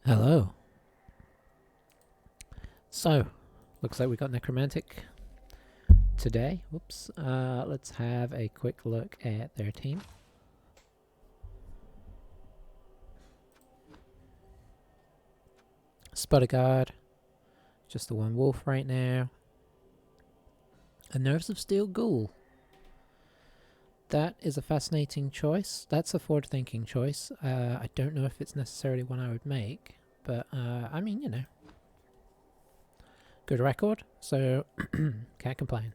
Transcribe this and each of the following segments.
Hello. So, looks like we got necromantic today. Whoops. Let's have a quick look at their team. Spotter guard. Just the one wolf right now. A nerves of steel ghoul. That is a fascinating choice. That's a forward-thinking choice. I don't know if it's necessarily one I would make, but I mean, you know. Good record, so can't complain.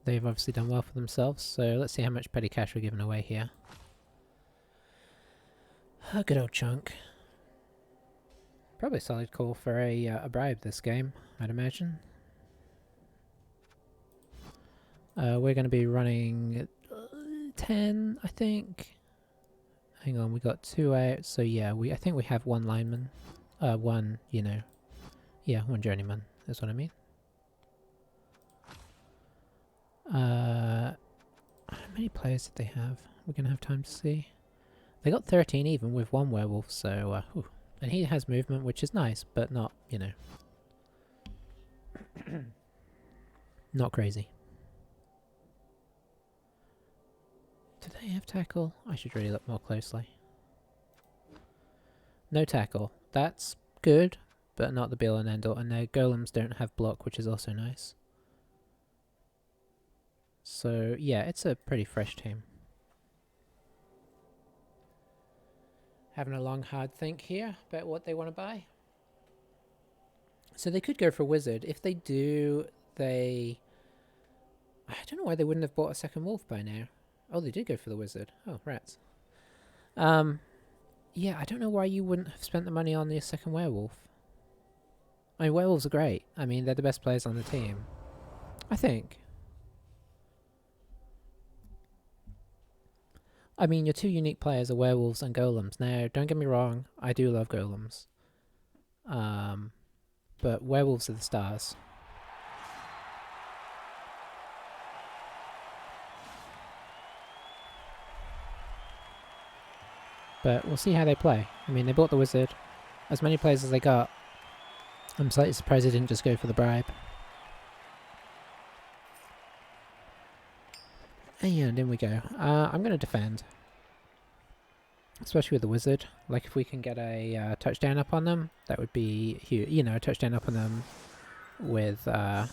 They've obviously done well for themselves, so let's see how much petty cash we're giving away here. A good old chunk. Probably a solid call for a bribe this game, I'd imagine. We're going to be running 10, I think. Hang on, we got 2 out, so yeah, I think we have one lineman. One, you know, yeah, one journeyman, is what I mean. How many players did they have? We're going to have time to see. They got 13 even with one werewolf, so, and he has movement, which is nice, but not, you know, not crazy. Do they have tackle? I should really look more closely. No tackle. That's good, but not the be all and end all. And their golems don't have block, which is also nice. So, yeah, it's a pretty fresh team. Having a long, hard think here about what they want to buy. So they could go for wizard. If they do, I don't know why they wouldn't have bought a second wolf by now. Oh, they did go for the wizard. Oh, rats. Yeah, I don't know why you wouldn't have spent the money on the second werewolf. I mean, werewolves are great. I mean, they're the best players on the team. I think. I mean, your two unique players are werewolves and golems. Now, don't get me wrong, I do love golems. But werewolves are the stars. But we'll see how they play. I mean, they bought the wizard. As many players as they got. I'm slightly surprised they didn't just go for the bribe. And in we go. I'm going to defend. Especially with the wizard. Like, if we can get a touchdown up on them, that would be huge. You know, a touchdown up on them with... how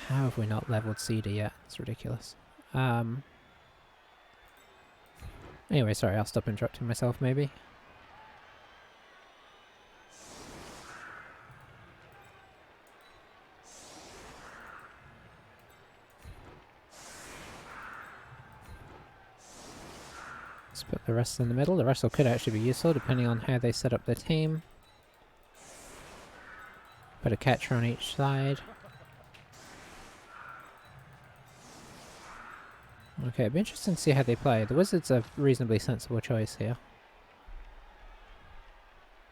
have we not leveled Cedar yet? It's ridiculous. Anyway, sorry, I'll stop interrupting myself, maybe. Let's put the Wrestle in the middle. The Wrestle could actually be useful, depending on how they set up their team. Put a catcher on each side. Okay, it'd be interesting to see how they play. The Wizard's a reasonably sensible choice here.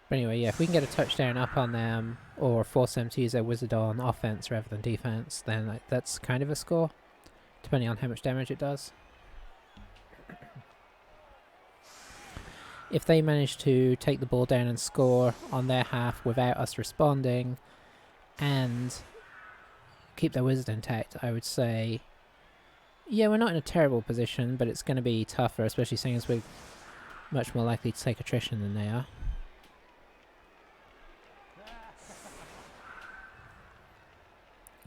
But anyway, yeah, if we can get a touchdown up on them, or force them to use their Wizard on offense rather than defense, then that's kind of a score, depending on how much damage it does. If they manage to take the ball down and score on their half without us responding, and keep their Wizard intact, I would say... Yeah, we're not in a terrible position, but it's going to be tougher, especially seeing as we're much more likely to take attrition than they are.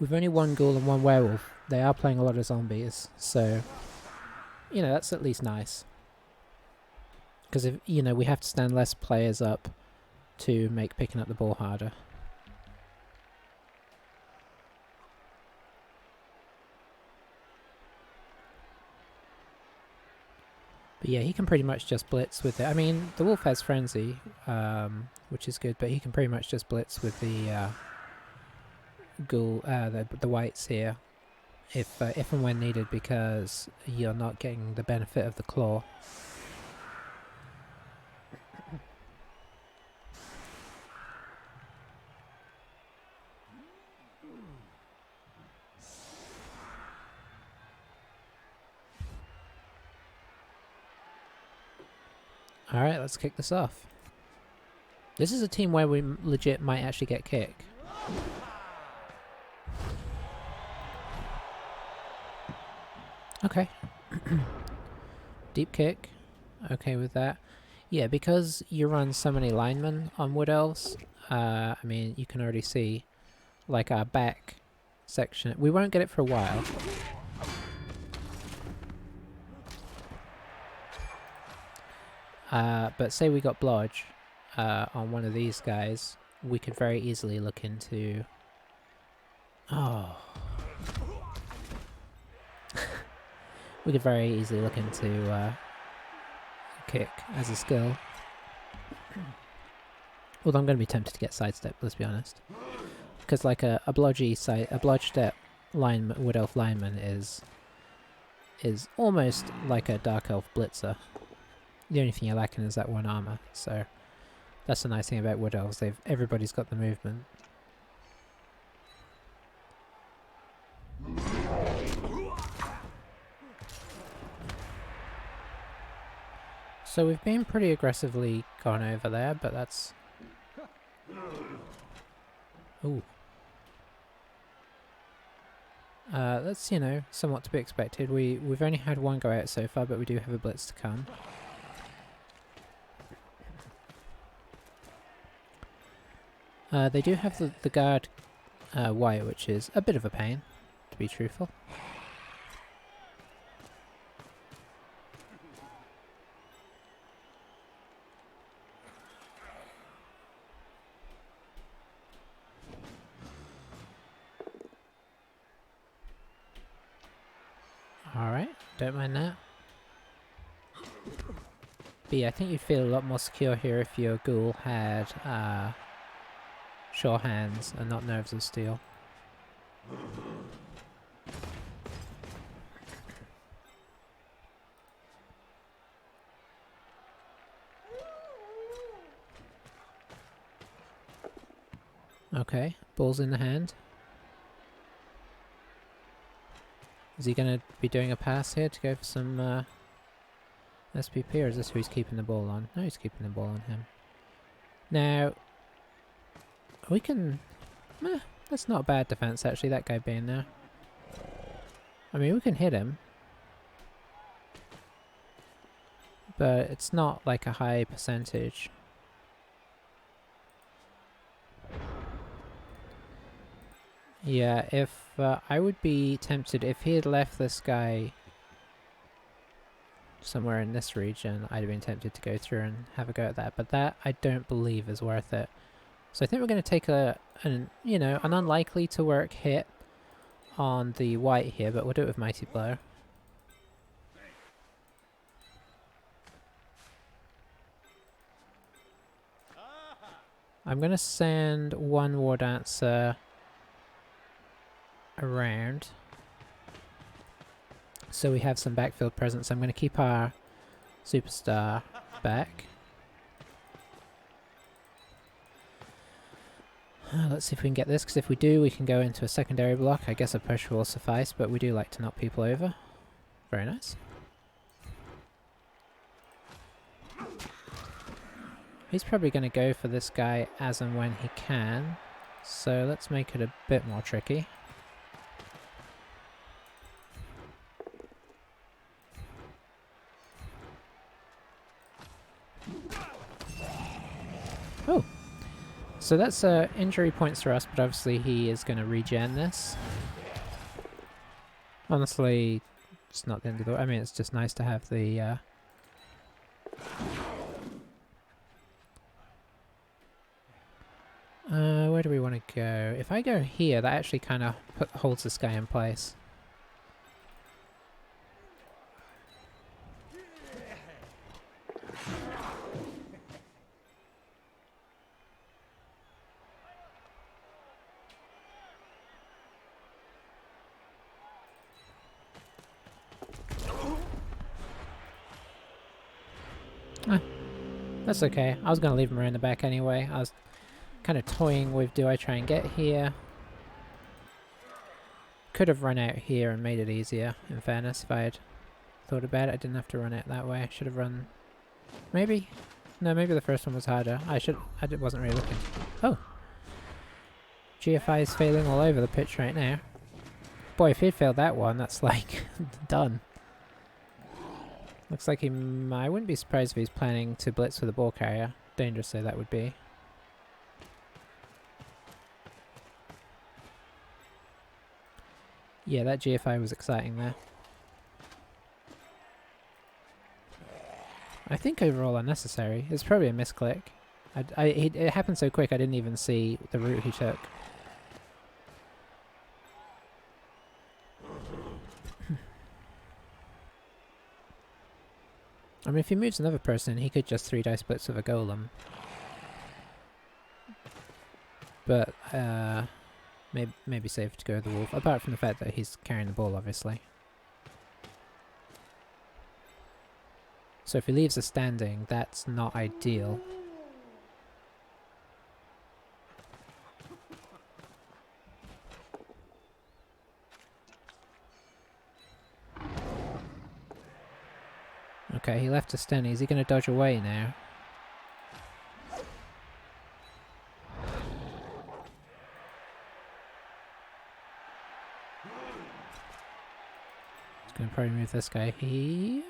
With only one ghoul and one werewolf, they are playing a lot of zombies, so, you know, that's at least nice. Because, if you know, we have to stand less players up to make picking up the ball harder. But yeah, he can pretty much just blitz with it. I mean, the wolf has frenzy, which is good, but he can pretty much just blitz with the ghoul, the whites here, if and when needed, because you're not getting the benefit of the claw. Alright, let's kick this off. This is a team where we legit might actually get kick. Okay. Deep kick. Okay with that. Yeah, because you run so many linemen on Wood Elves, I mean, you can already see, like, our back section. We won't get it for a while. But say we got Blodge on one of these guys, we could very easily look into... Oh. We could very easily look into kick as a skill. Although I'm going to be tempted to get sidestep, let's be honest. Because like a blodge step lineman, Wood Elf lineman is almost like a Dark Elf blitzer. The only thing you're lacking is that one armor, so that's the nice thing about Wood Elves, everybody's got the movement. So we've been pretty aggressively gone over there, but that's... Ooh. That's, you know, somewhat to be expected. We've only had one go out so far, but we do have a blitz to come. They do have the guard white, which is a bit of a pain, to be truthful. Alright, don't mind that. But yeah, I think you'd feel a lot more secure here if your ghoul had sure hands and not nerves of steel. Okay, ball's in the hand. Is he going to be doing a pass here to go for some SPP, or is this who he's keeping the ball on? No, he's keeping the ball on him. Now, we can... that's not a bad defense actually, that guy being there. I mean, we can hit him. But it's not like a high percentage. Yeah, if I would be tempted, if he had left this guy somewhere in this region, I'd have been tempted to go through and have a go at that, but that I don't believe is worth it. So I think we're going to take an unlikely to work hit on the white here, but we'll do it with Mighty Blow. I'm going to send one War Dancer around so we have some backfield presence. I'm going to keep our superstar back. Let's see if we can get this, because if we do we can go into a secondary block. I guess a push will suffice, but we do like to knock people over. Very nice. He's probably going to go for this guy as and when he can, so let's make it a bit more tricky. Oh, so that's injury points for us, but obviously he is going to regen this. Honestly, it's not the end of the... I mean, it's just nice to have the... where do we want to go? If I go here, that actually kind of holds this guy in place. That's okay. I was going to leave him around the back anyway. I was kind of toying with, do I try and get here? Could have run out here and made it easier, in fairness, if I had thought about it. I didn't have to run out that way. I should have run Maybe? No, maybe the first one was harder. Wasn't really looking. Oh! GFI is failing all over the pitch right now. Boy, if he'd failed that one, that's like done. Looks like he I wouldn't be surprised if he's planning to blitz with a ball carrier. Dangerous though that would be. Yeah, that GFI was exciting there. I think overall unnecessary. It's probably a misclick. It happened so quick I didn't even see the route he took. I mean, if he moves another person, he could just 3-dice blitz with a golem. But, maybe safe to go with the wolf, apart from the fact that he's carrying the ball, obviously. So if he leaves us standing, that's not ideal. Okay, he left us standing. Is he going to dodge away now? He's going to probably move this guy here.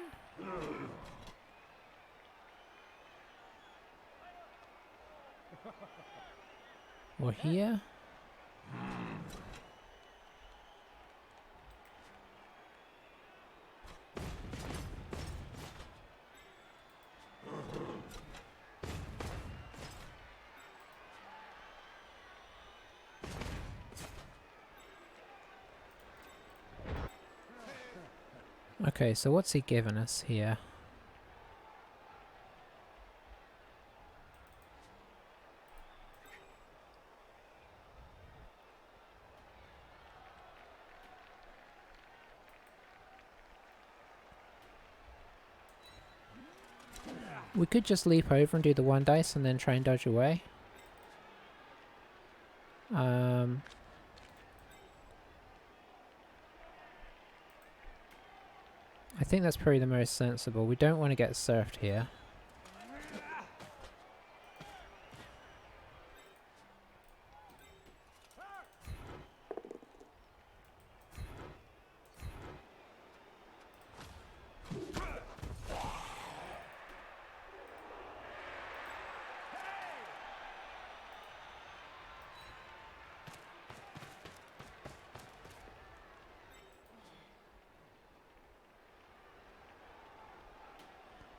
Or here. Okay, so what's he given us here? We could just leap over and do the 1-dice and then try and dodge away. I think that's probably the most sensible. We don't want to get surfed here.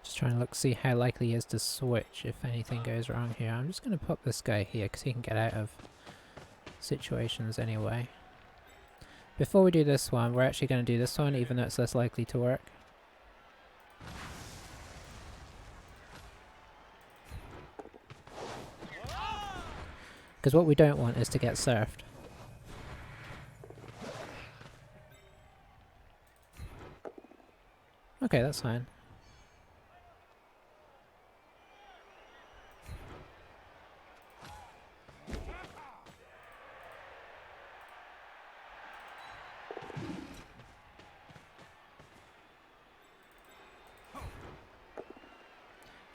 Just trying to look, see how likely he is to switch if anything goes wrong here. I'm just going to pop this guy here because he can get out of situations anyway. Before we do this one, we're actually going to do this one even though it's less likely to work. Because what we don't want is to get surfed. Okay, that's fine.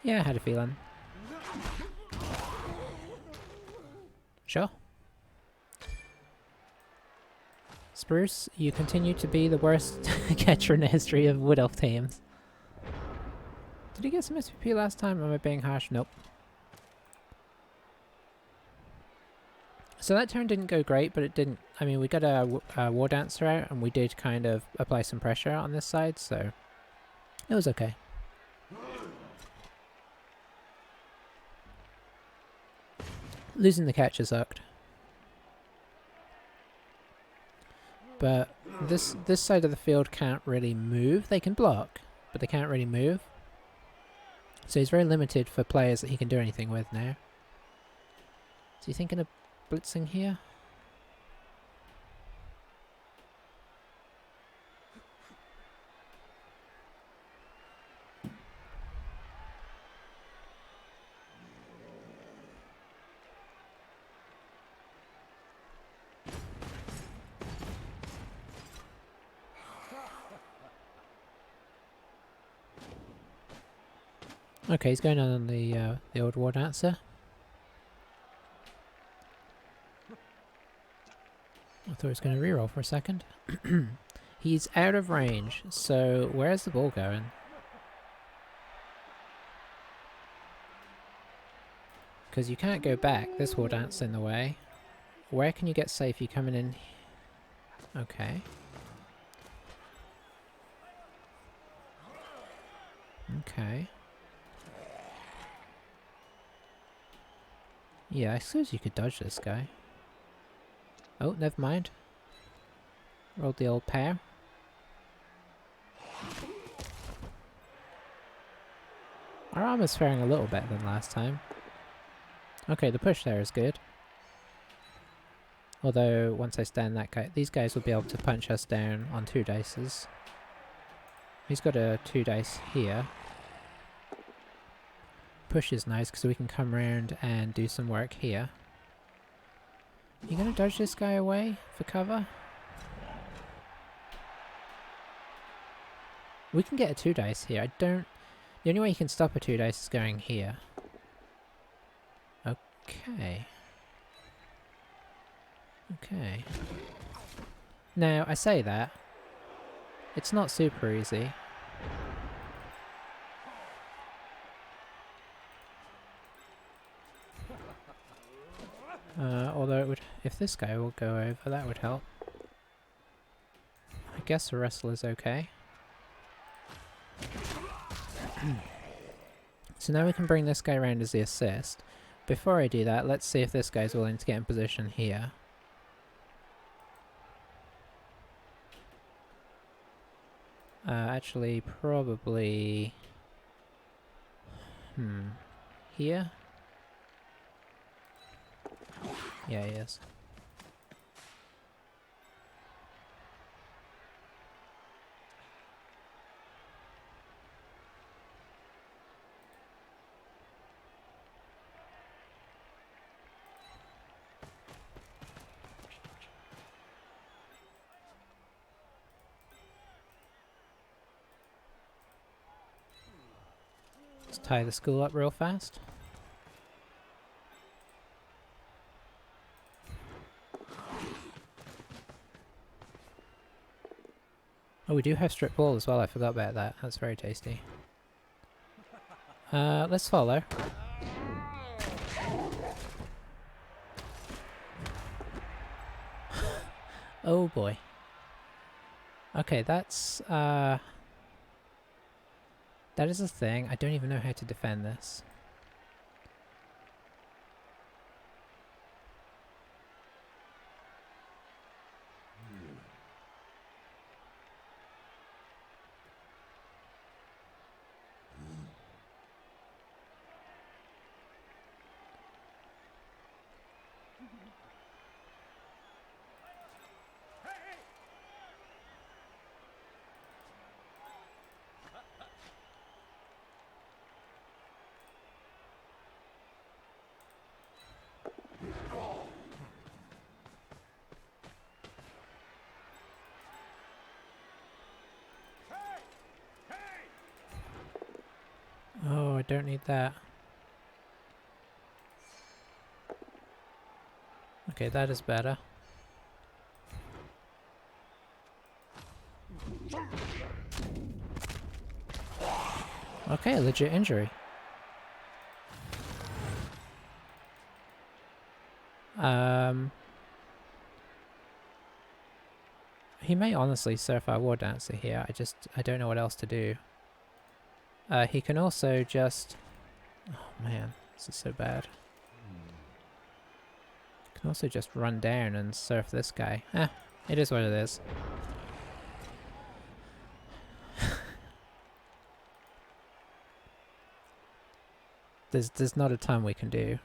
Yeah, I had a feeling. Sure. Spruce, you continue to be the worst catcher in the history of Wood Elf teams. Did he get some SVP last time? Am I being harsh? Nope. So that turn didn't go great, but it didn't... I mean, we got a War Dancer out, and we did kind of apply some pressure on this side, so... it was okay. Losing the catcher sucked. But this side of the field can't really move. They can block, but they can't really move. So he's very limited for players that he can do anything with now. Is he thinking of blitzing here? Okay, he's going on the old war dancer. I thought he was going to reroll for a second. He's out of range, so where's the ball going? Because you can't go back. This war dance in the way. Where can you get safe? You coming in? Okay. Okay. Yeah, I suppose you could dodge this guy. Oh, never mind. Rolled the old pair. Our armor's faring a little better than last time. Okay, the push there is good. Although, once I stand that guy, these guys will be able to punch us down on 2 dices. He's got a 2 dice here. Push is nice because we can come around and do some work here. You gonna dodge this guy away for cover? We can get a 2 dice here. I don't... The only way you can stop a 2 dice is going here. Okay. Okay. Now, I say that. It's not super easy. Although it would... If this guy will go over, that would help. I guess the wrestle is okay. So now we can bring this guy around as the assist. Before I do that, let's see if this guy's willing to get in position here. Actually, probably... Here? Yeah, he is. Let's tie the school up real fast. Oh, we do have strip ball as well, I forgot about that. That's very tasty. Let's follow. Oh boy. Okay, that's, that is a thing. I don't even know how to defend this. Oh, I don't need that. Okay, that is better. Okay, legit injury. He may honestly surf our war dancer here. I don't know what else to do. He can also just... Oh man, this is so bad. He can also just run down and surf this guy. It is what it is. There's not a ton we can do.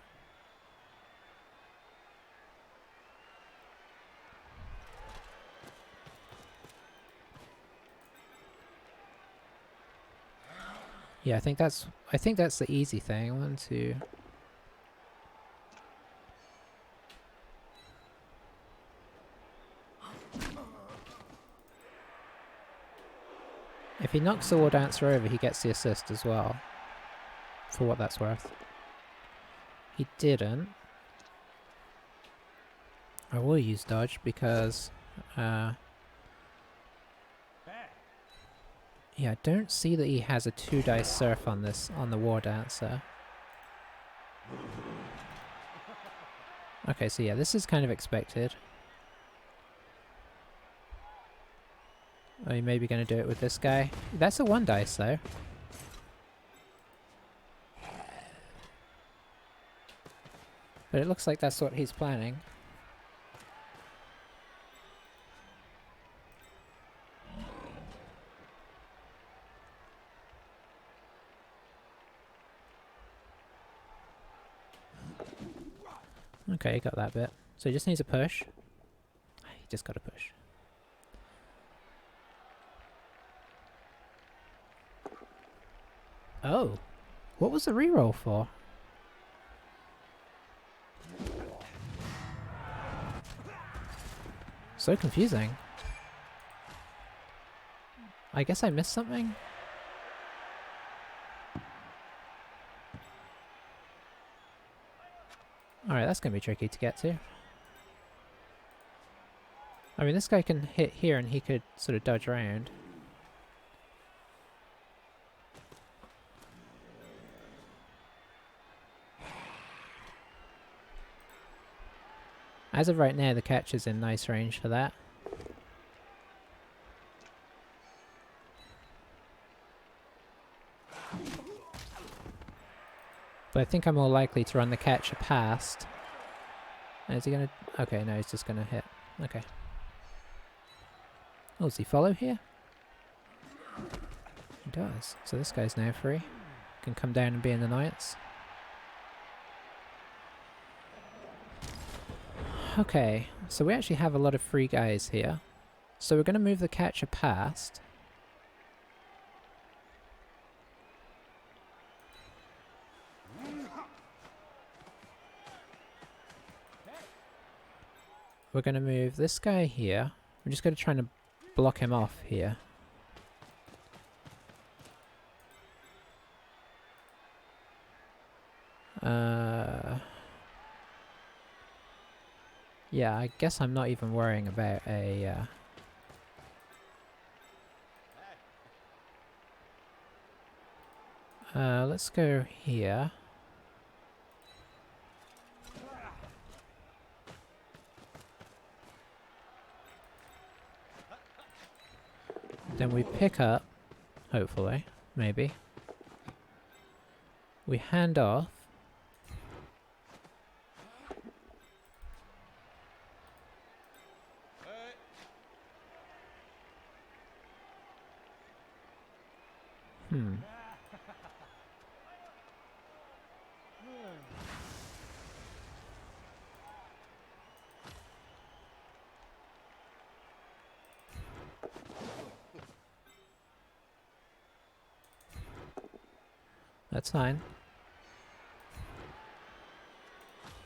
Yeah, I think that's the easy thing. 1, 2. If he knocks the war dancer over, he gets the assist as well. for what that's worth. He didn't. I will use dodge because yeah, I don't see that he has a 2-dice surf on this, on the War Dancer. Okay, so yeah, this is kind of expected. Are you maybe going to do it with this guy? That's a 1 dice though. But it looks like that's what he's planning. Okay, got that bit. So he just needs a push. He just got a push. Oh! What was the reroll for? So confusing. I guess I missed something? Alright, that's gonna be tricky to get to. I mean, this guy can hit here and he could sort of dodge around. As of right now, the catch is in nice range for that. But I think I'm more likely to run the catcher past. Is he gonna... Okay, no, he's just gonna hit. Okay. Oh, does he follow here? He does. So this guy's now free. Can come down and be in the knights. Okay, so we actually have a lot of free guys here. So we're going to move the catcher past. We're going to move this guy here. We're just going to try and block him off here. Yeah, I guess I'm not even worrying about a... let's go here. Then we pick up, hopefully, maybe. We hand off. That's fine.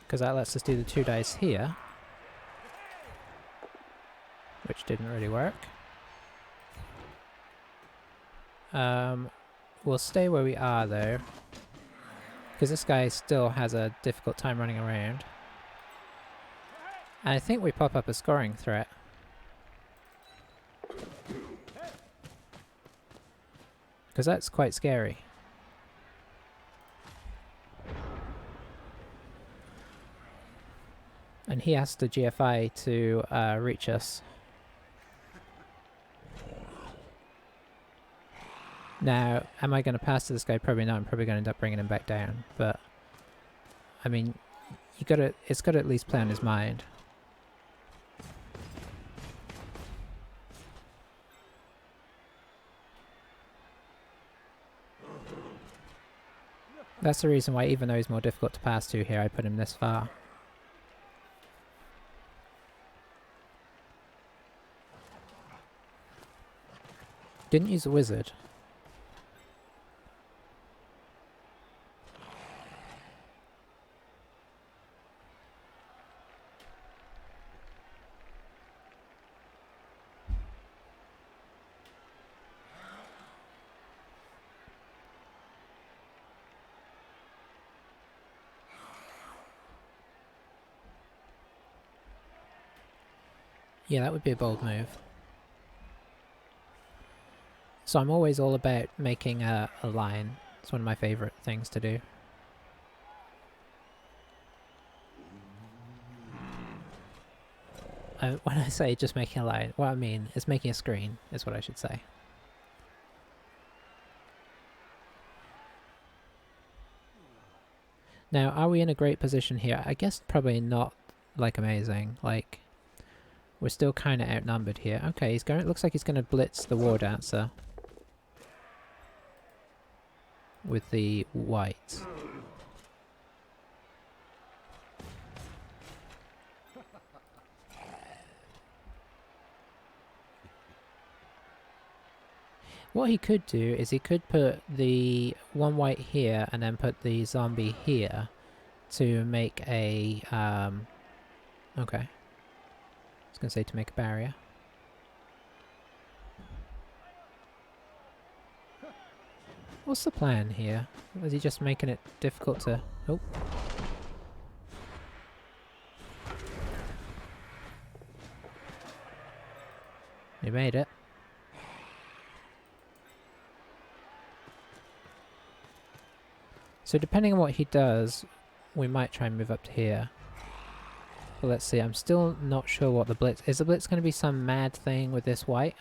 Because that lets us do the 2 dice here. Which didn't really work. We'll stay where we are though. Because this guy still has a difficult time running around. And I think we pop up a scoring threat. Because that's quite scary. And he has to GFI to reach us. Now, am I going to pass to this guy? Probably not. I'm probably going to end up bringing him back down. But, I mean, it's got to at least play on his mind. That's the reason why, even though he's more difficult to pass to here, I put him this far. Didn't use a wizard. Yeah, that would be a bold move. So I'm always all about making a line. It's one of my favourite things to do. When I say just making a line, what I mean is making a screen, is what I should say. Now, are we in a great position here? I guess probably not, like, amazing. Like, we're still kind of outnumbered here. Okay, he's going. Looks like he's going to blitz the War Dancer with the white. What he could do is he could put the one white here and then put the zombie here to make a, okay. I was going to say to make a barrier. What's the plan here? Is he just making it difficult to... Oh. He made it. So depending on what he does, we might try and move up to here. But let's see, I'm still not sure what the blitz... Is the blitz going to be some mad thing with this white?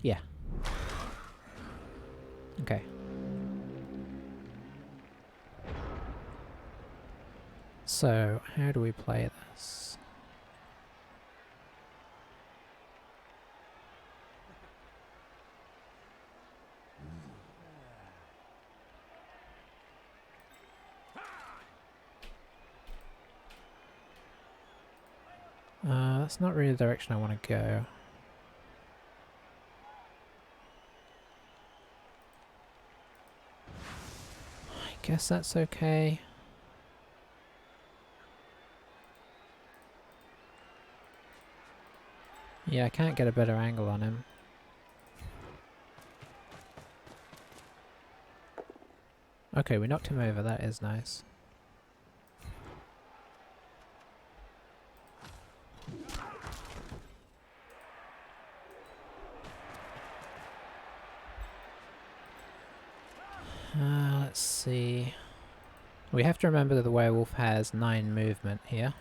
Yeah. Okay. So, how do we play this? That's not really the direction I want to go. I guess that's okay. Yeah, I can't get a better angle on him. Okay, we knocked him over, that is nice. Let's see. We have to remember that the werewolf has 9 movement here.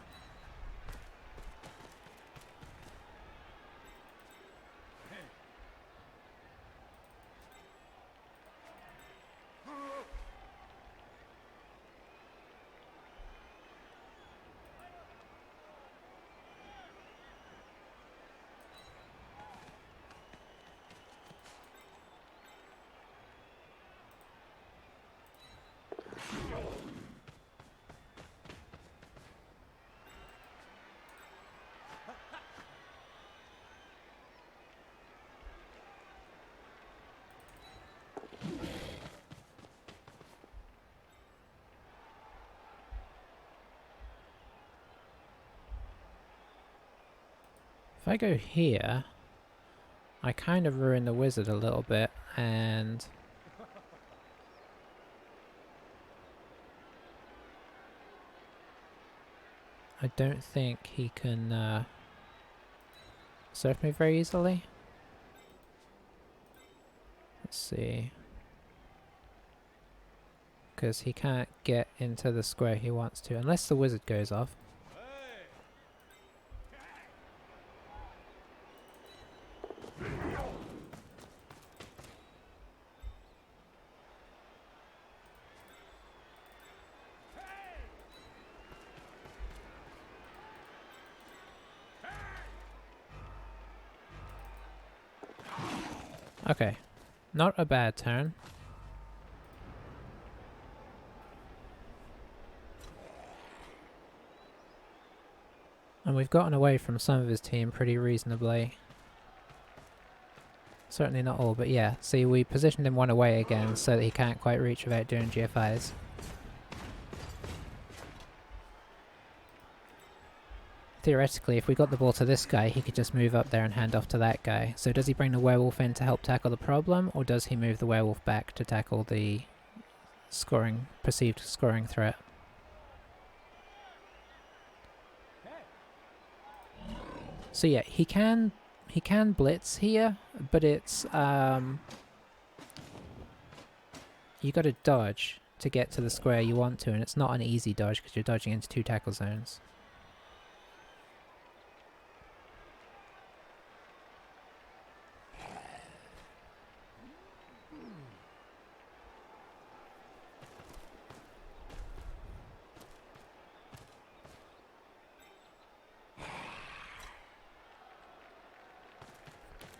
If I go here, I kind of ruin the wizard a little bit, and I don't think he can surf me very easily. Let's see. Because he can't get into the square he wants to, unless the wizard goes off. Okay, not a bad turn. And we've gotten away from some of his team pretty reasonably. Certainly not all, but yeah. See, we positioned him one away again so that he can't quite reach without doing GFIs. Theoretically, if we got the ball to this guy, he could just move up there and hand off to that guy. So does he bring the werewolf in to help tackle the problem, or does he move the werewolf back to tackle the perceived scoring threat? So yeah, he can blitz here, but it's you got to dodge to get to the square you want to, and it's not an easy dodge because you're dodging into 2 tackle zones.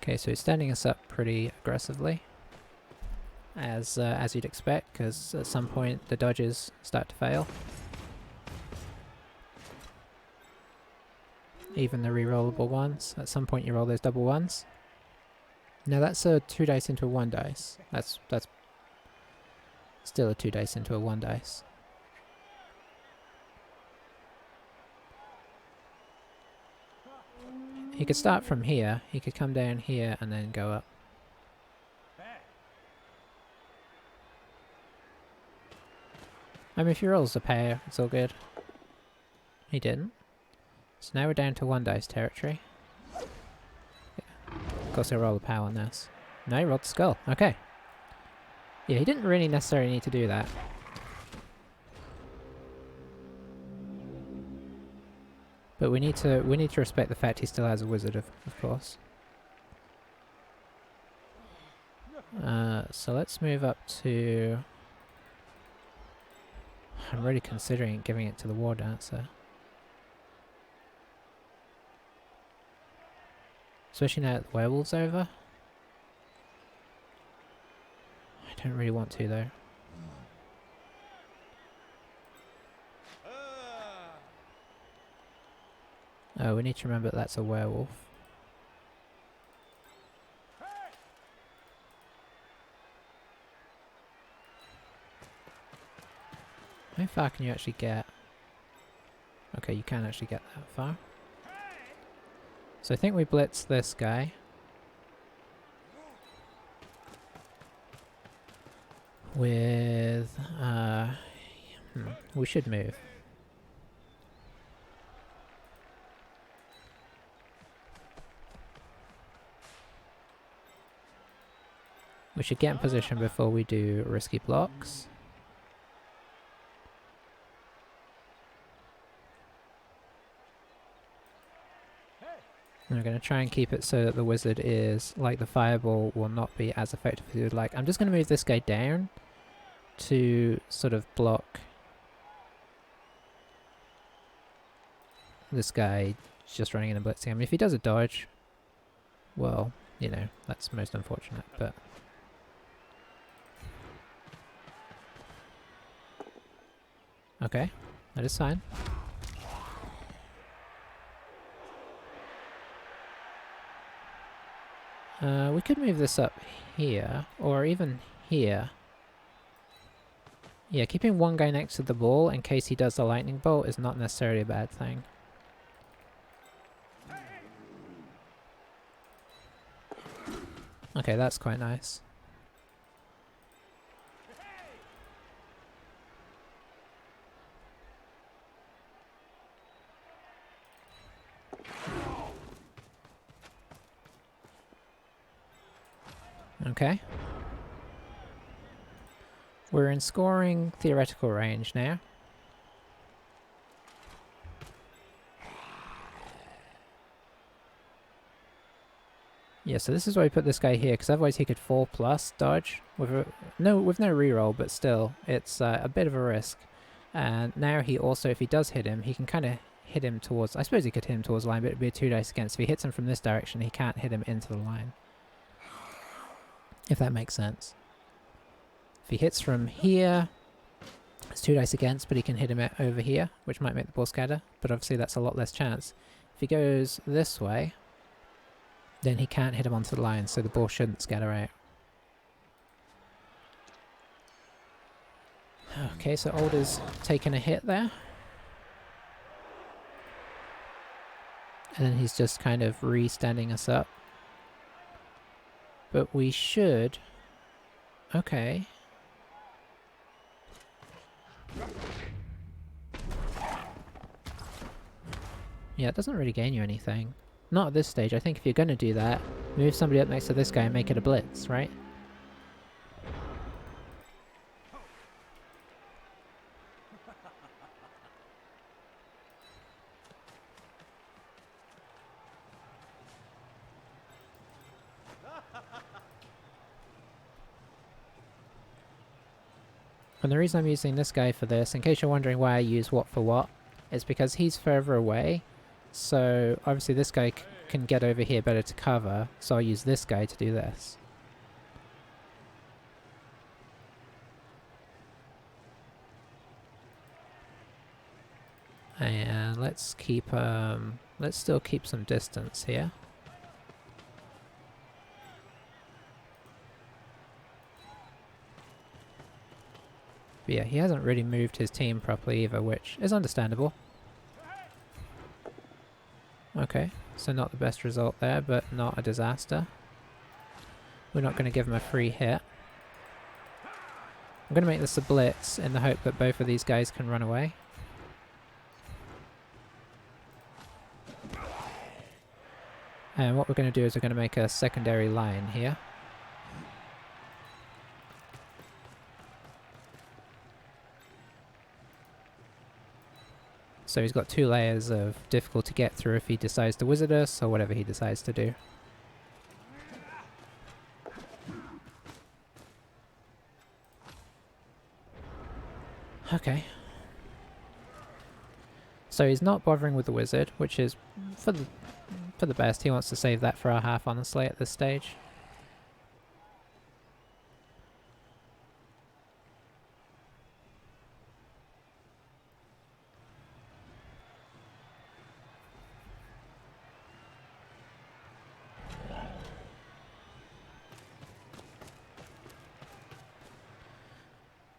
Okay, so he's standing us up pretty aggressively, as you'd expect, because at some point the dodges start to fail. Even the re-rollable ones. At some point you roll those double ones. Now that's a 2 dice into a 1 dice. That's still a 2 dice into a 1 dice. He could start from here, he could come down here and then go up. I mean, if he rolls a pair, it's all good. He didn't. So now we're down to 1 dice territory. Yeah. Of course he'll roll a power on this. No, he rolled the skull. Okay. Yeah, he didn't really necessarily need to do that. But we need to respect the fact he still has a wizard, of course. So let's move up to... I'm really considering giving it to the War Dancer. Especially now that the werewolf's over. I don't really want to though. Oh, we need to remember that that's a werewolf. How far can you actually get? Okay, you can actually get that far. So I think we blitz this guy. With... we should move. We should get in position before we do risky blocks. And we're going to try and keep it so that the wizard is, like the fireball, will not be as effective as you would like. I'm just going to move this guy down to sort of block this guy just running in and blitzing. I mean, if he does a dodge, well, you know, that's most unfortunate, but... Okay, that is fine. We could move this up here, or even here. Yeah, keeping one guy next to the ball in case he does the lightning bolt is not necessarily a bad thing. Okay, that's quite nice. Okay. We're in scoring theoretical range now. Yeah, so this is why we put this guy here, because otherwise he could 4+ dodge with no reroll, but still, it's a bit of a risk. And now he also, if he does hit him, he can kind of hit him towards... I suppose he could hit him towards the line, but it'd be a 2 dice against. If he hits him from this direction, he can't hit him into the line. If that makes sense. If he hits from here, it's 2 dice against, but he can hit him over here, which might make the ball scatter, but obviously that's a lot less chance. If he goes this way, then he can't hit him onto the line, so the ball shouldn't scatter out. Okay, so Alder's taken a hit there. And then he's just kind of re-standing us up. But we should... Okay. Yeah, it doesn't really gain you anything. Not at this stage. I think if you're going to do that, move somebody up next to this guy and make it a blitz, right? And the reason I'm using this guy for this, in case you're wondering why I use what for what, is because he's further away. So obviously this guy can get over here better to cover, so I'll use this guy to do this. And let's keep, let's still keep some distance here. But yeah, he hasn't really moved his team properly either, which is understandable. Okay, so not the best result there, but not a disaster. We're not going to give him a free hit. I'm going to make this a blitz in the hope that both of these guys can run away. And what we're going to do is we're going to make a secondary line here. So he's got 2 layers of difficult to get through if he decides to wizard us or whatever he decides to do. Okay. So he's not bothering with the wizard, which is for the best. He wants to save that for our half, honestly, at this stage.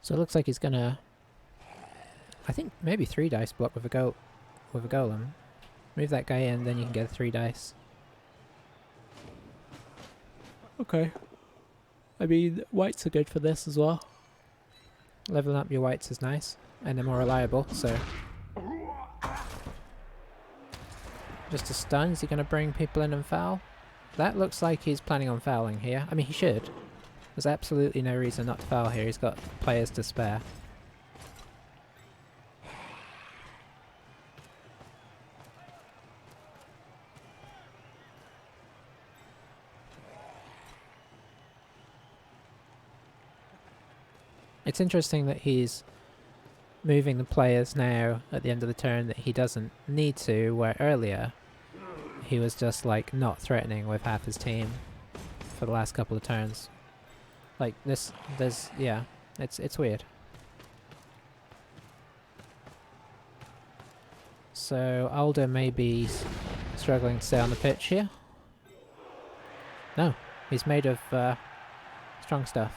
So it looks like he's gonna, I think maybe 3 dice block with a golem. Move that guy in, then you can get 3 dice. Okay. I mean, whites are good for this as well. Leveling up your whites is nice, and they're more reliable, so. Just a stun, is he gonna bring people in and foul? That looks like he's planning on fouling here. I mean, he should. There's absolutely no reason not to foul here, he's got players to spare. It's interesting that he's moving the players now at the end of the turn that he doesn't need to, where earlier he was just like not threatening with half his team for the last couple of turns. Like this, yeah, it's weird. So Alder may be struggling to stay on the pitch here. No, he's made of strong stuff.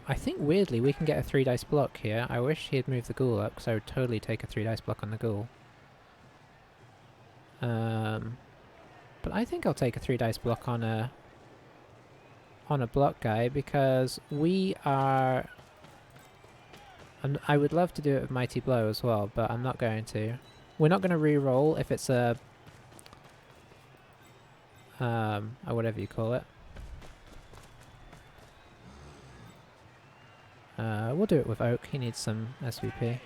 I think weirdly we can get a 3 dice block here. I wish he had moved the ghoul up, because I would totally take a 3 dice block on the ghoul. But I think I'll take a 3 dice block on a block guy, because we are... And I would love to do it with Mighty Blow as well, but I'm not going to. We're not going to re-roll if it's a... or whatever you call it. We'll do it with Oak, he needs some SVP.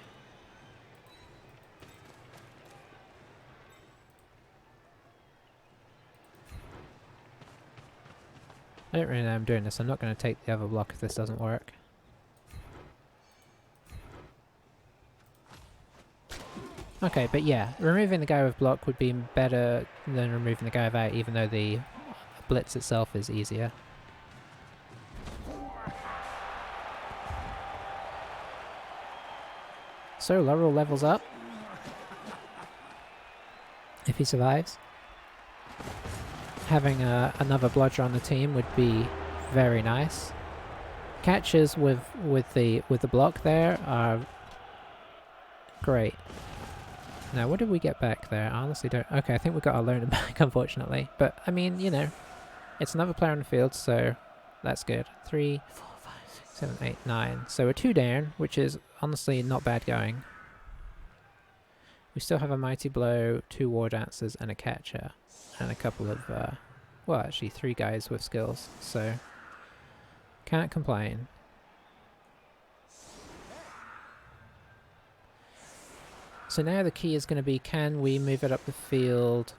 I don't really know I'm doing this, I'm not going to take the other block if this doesn't work. Okay, but yeah, removing the guy with block would be better than removing the guy without, even though the blitz itself is easier. So Laurel levels up. If he survives. Having another bludger on the team would be very nice. Catches with the block there are great. Now, what did we get back there? I honestly don't... Okay, I think we got our loner back, unfortunately. But, I mean, you know, it's another player on the field, so that's good. 3, 4, 5, 7, 8, 9. So we're 2 down, which is honestly not bad going. We still have a Mighty Blow, 2 War Dancers, and a Catcher. And a couple of, well, actually 3 guys with skills. So, can't complain. So now the key is going to be, can we move it up the field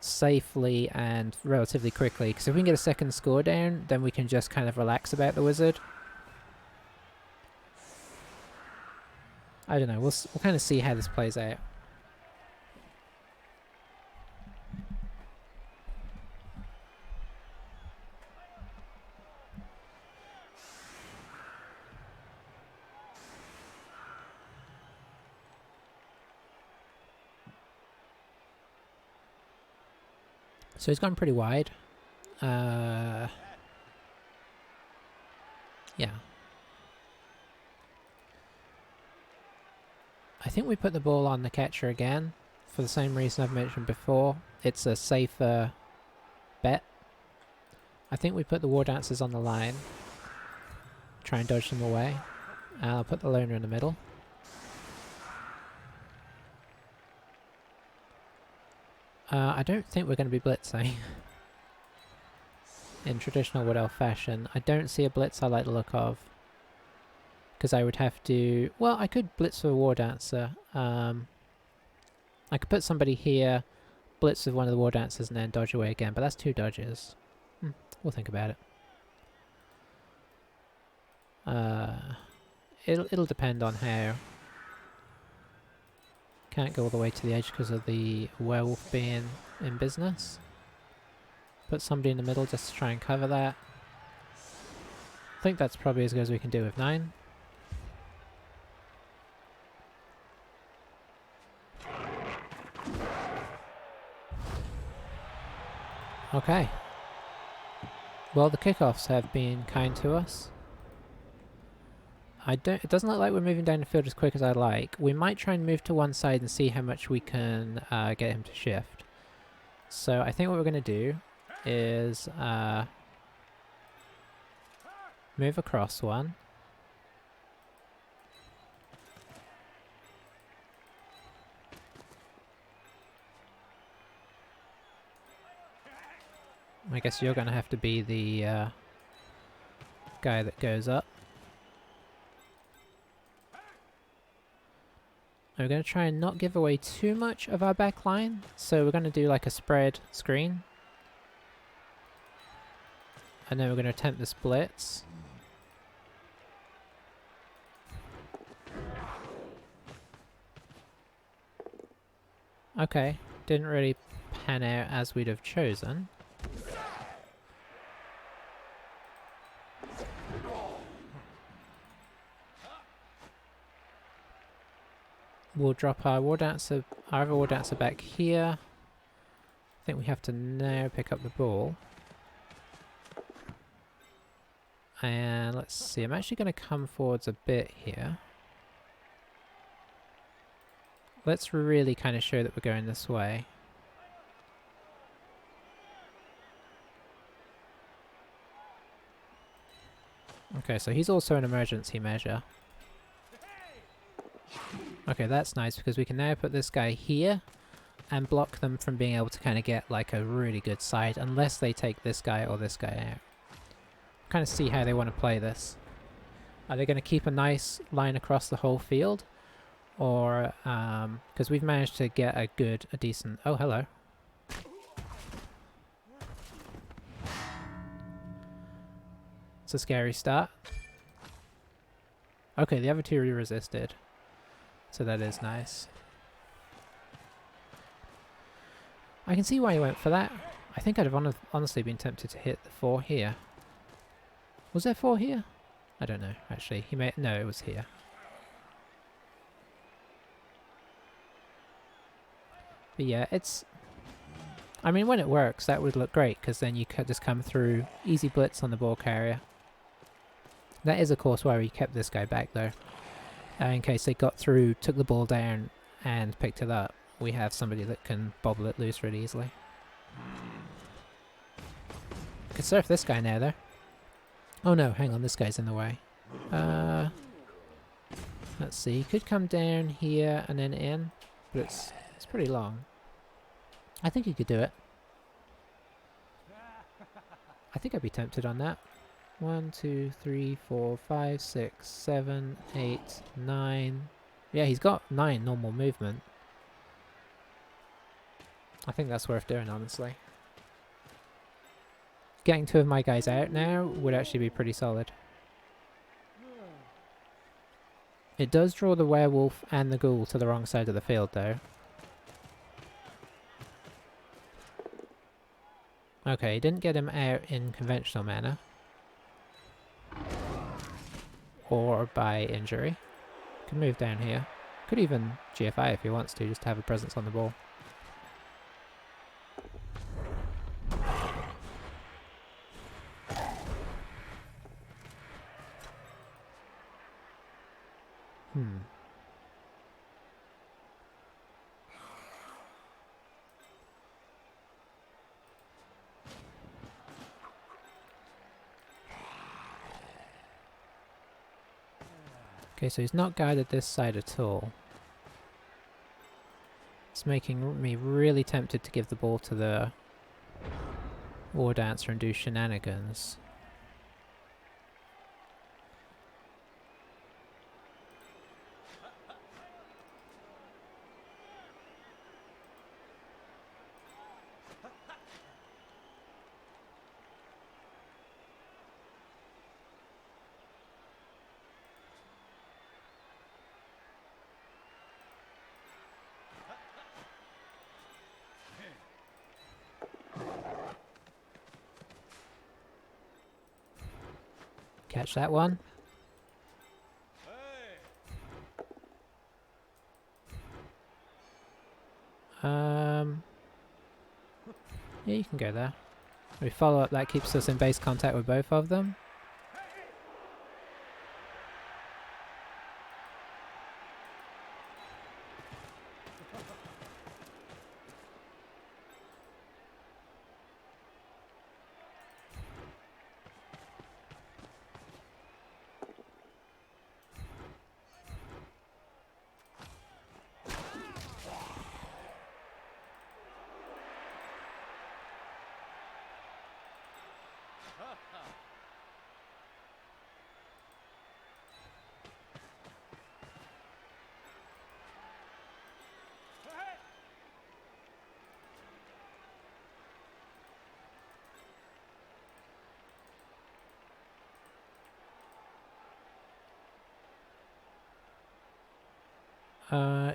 safely and relatively quickly? Because if we can get a second score down, then we can just kind of relax about the wizard. I don't know, we'll kind of see how this plays out. So he's gone pretty wide. Yeah. I think we put the ball on the catcher again, for the same reason I've mentioned before. It's a safer bet. I think we put the War Dancers on the line. Try and dodge them away. And I'll put the loner in the middle. I don't think we're going to be blitzing. In traditional Wood Elf fashion. I don't see a blitz I like the look of. Because I would have to... Well, I could blitz with a War Dancer. I could put somebody here, blitz with one of the War Dancers, and then dodge away again. But that's 2 dodges. We'll think about it. It'll depend on how... Can't go all the way to the edge because of the werewolf being in business. Put somebody in the middle just to try and cover that. I think that's probably as good as we can do with 9. Okay. Well, the kickoffs have been kind to us. It doesn't look like we're moving down the field as quick as I'd like. We might try and move to one side and see how much we can get him to shift. So I think what we're going to do is move across one. I guess you're going to have to be the guy that goes up. We're going to try and not give away too much of our back line, so we're going to do like a spread screen. And then we're going to attempt this blitz. Okay, didn't really pan out as we'd have chosen. We'll drop our War Dancer, our other War Dancer back here. I think we have to now pick up the ball. And let's see, I'm actually going to come forwards a bit here. Let's really kind of show that we're going this way. Okay, so he's also an emergency measure. Okay, that's nice because we can now put this guy here and block them from being able to kind of get like a really good side unless they take this guy or this guy out. Kind of see how they want to play this. Are they going to keep a nice line across the whole field? Or, because we've managed to get a decent... Oh, hello. It's a scary start. Okay, the other two resisted. So that is nice. I can see why he went for that. I think I'd have honestly been tempted to hit the 4 here. Was there 4 here? I don't know, actually. He may... No, it was here. But yeah, it's... I mean, when it works, that would look great, because then you could just come through. Easy blitz on the ball carrier. That is, of course, why we kept this guy back, though. In case they got through, took the ball down, and picked it up. We have somebody that can bobble it loose really easily. Could surf this guy now, though. Oh no, hang on, this guy's in the way. Let's see, he could come down here and then in, but it's pretty long. I think he could do it. I think I'd be tempted on that. 1, 2, 3, 4, 5, 6, 7, 8, 9. Yeah, he's got 9 normal movement. I think that's worth doing, honestly. Getting 2 of my guys out now would actually be pretty solid. It does draw the werewolf and the ghoul to the wrong side of the field, though. Okay, didn't get him out in conventional manner. Or by injury. Can move down here. Could even GFI if he wants to, just to have a presence on the ball. Okay, so he's not guided this side at all. It's making me really tempted to give the ball to the War Dancer and do shenanigans. Catch that one. Yeah, you can go there. We follow up, that keeps us in base contact with both of them.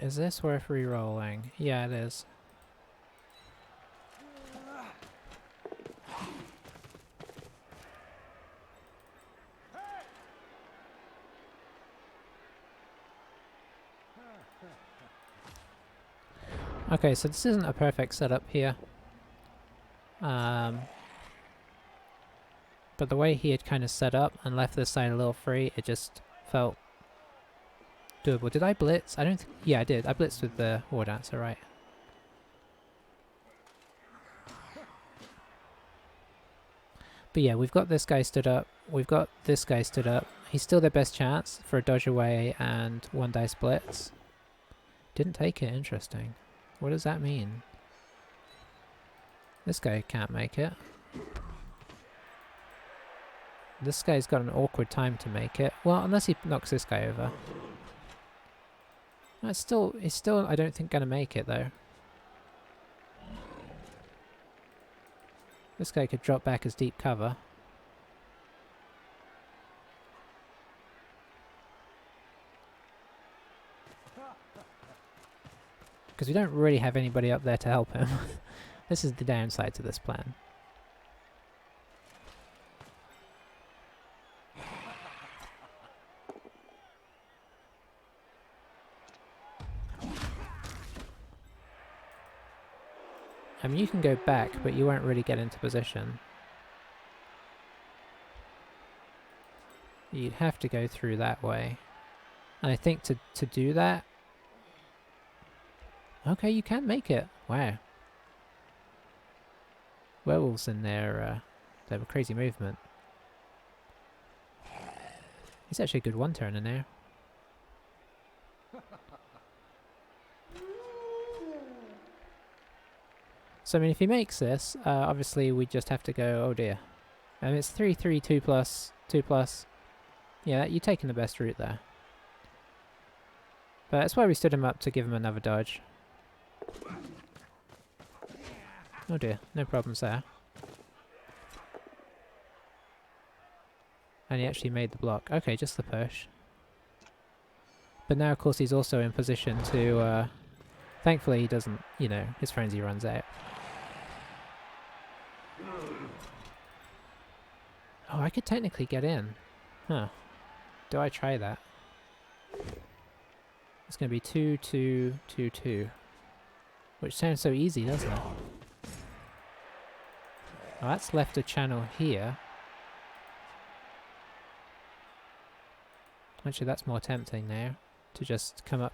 Is this worth re-rolling? Yeah, it is. Okay, so this isn't a perfect setup here. But the way he had kind of set up and left this side a little free, it just felt doable. Did I blitz? I don't think... Yeah, I did. I blitzed with the War Dancer, right. But yeah, we've got this guy stood up. We've got this guy stood up. He's still their best chance for a dodge away and 1 dice blitz. Didn't take it. Interesting. What does that mean? This guy can't make it. This guy's got an awkward time to make it. Well, unless he knocks this guy over. No, it's still, I don't think, going to make it, though. This guy could drop back as deep cover. Because we don't really have anybody up there to help him. This is the downside to this plan. I mean, you can go back, but you won't really get into position. You'd have to go through that way. And I think to do that... Okay, you can make it. Wow. Werewolves in there, they have a crazy movement. He's actually a good one-turner now. So I mean, if he makes this, obviously we just have to go, oh dear. And it's 3-3, 2 plus, 2 plus. Yeah, you're taking the best route there. But that's why we stood him up, to give him another dodge. Oh dear, no problems there. And he actually made the block. Okay, just the push. But now, of course, he's also in position to... thankfully, he doesn't, you know, his frenzy runs out. Oh, I could technically get in. Huh. Do I try that? It's going to be 2, 2, 2, 2. Which sounds so easy, doesn't it? Oh, that's left a channel here. Actually, that's more tempting now. To just come up.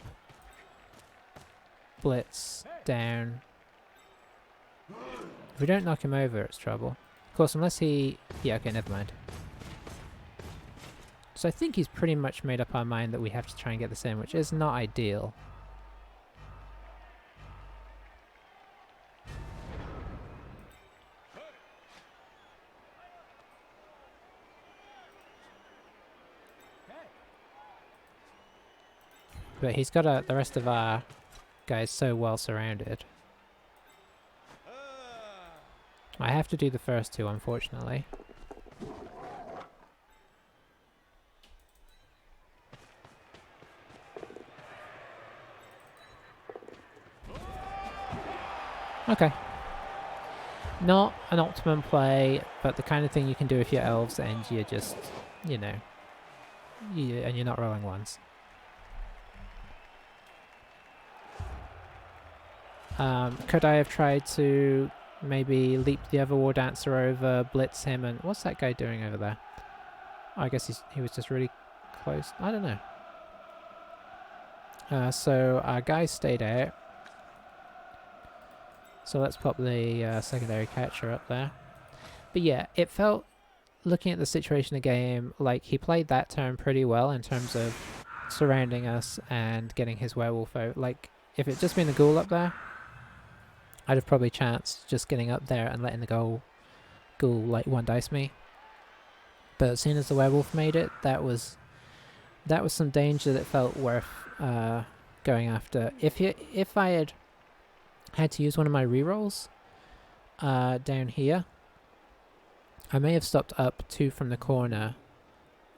Blitz. Down. If we don't knock him over, it's trouble. Of course, unless he... Yeah, okay, never mind. So I think he's pretty much made up our mind that we have to try and get this in, which is not ideal. But he's got the rest of our guys so well surrounded. I have to do the first two, unfortunately. Okay. Not an optimum play, but the kind of thing you can do if you're elves and you're just, you know, and you're not rolling ones. Could I have tried to maybe leap the other war dancer over, blitz him, and what's that guy doing over there? Oh, I guess he was just really close. I don't know. So our guys stayed out. So let's pop the secondary catcher up there. But yeah, it felt, looking at the situation of the game, like he played that turn pretty well in terms of surrounding us and getting his werewolf out. Like, if it just been a ghoul up there, I'd have probably chanced just getting up there and letting the ghoul like one dice me. But as soon as the werewolf made it, that was some danger that felt worth going after. If I had to use one of my rerolls down here, I may have stopped up 2 from the corner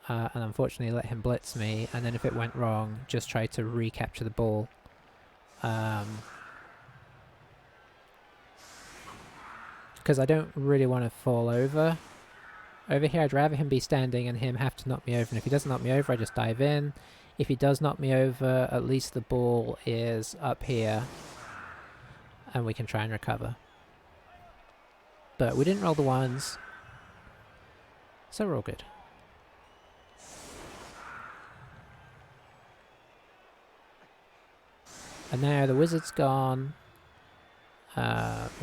and unfortunately let him blitz me, and then if it went wrong, just try to recapture the ball. Because I don't really want to fall over here. I'd rather him be standing and him have to knock me over, and if he doesn't knock me over, I just dive in. If he does knock me over, at least the ball is up here and we can try and recover. But we didn't roll the ones, so we're all good. And now the wizard's gone.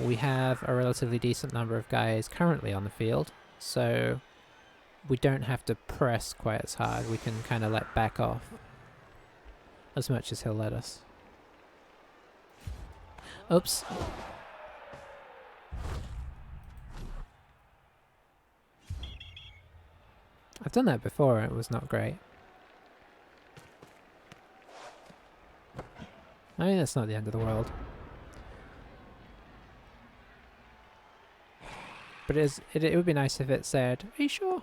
We have a relatively decent number of guys currently on the field, so we don't have to press quite as hard. We can kind of let back off as much as he'll let us. Oops. I've done that before, it was not great. I mean, that's not the end of the world. But it would be nice if it said, "Are you sure?"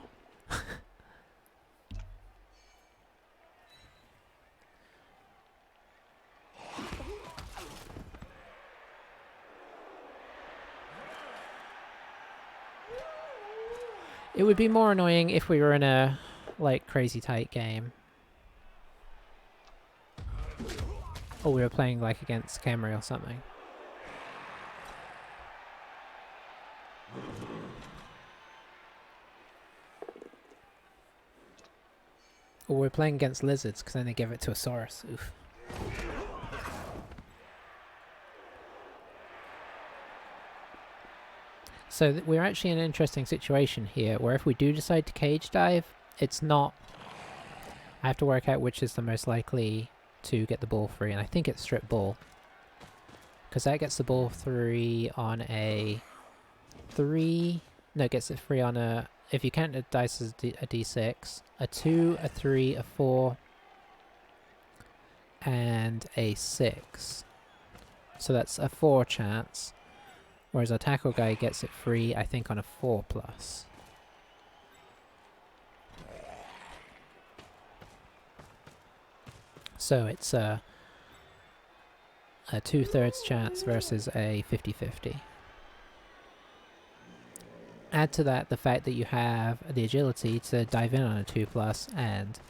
It would be more annoying if we were in a, like, crazy tight game. Or we were playing, like, against Camry or something. Or we're playing against lizards, because then they give it to a Saurus. Oof. So we're actually in an interesting situation here, where if we do decide to cage dive, it's not I have to work out which is the most likely to get the ball free, and I think it's strip ball. Because that gets the ball free on a 3... No, it gets it free on a... If you count the dice as a d6, a 2, a 3, a 4, and a 6. So that's a 4 chance. Whereas our tackle guy gets it free, I think, on a 4+. So it's a 2/3 chance versus a 50-50. Add to that the fact that you have the agility to dive in on a 2+, and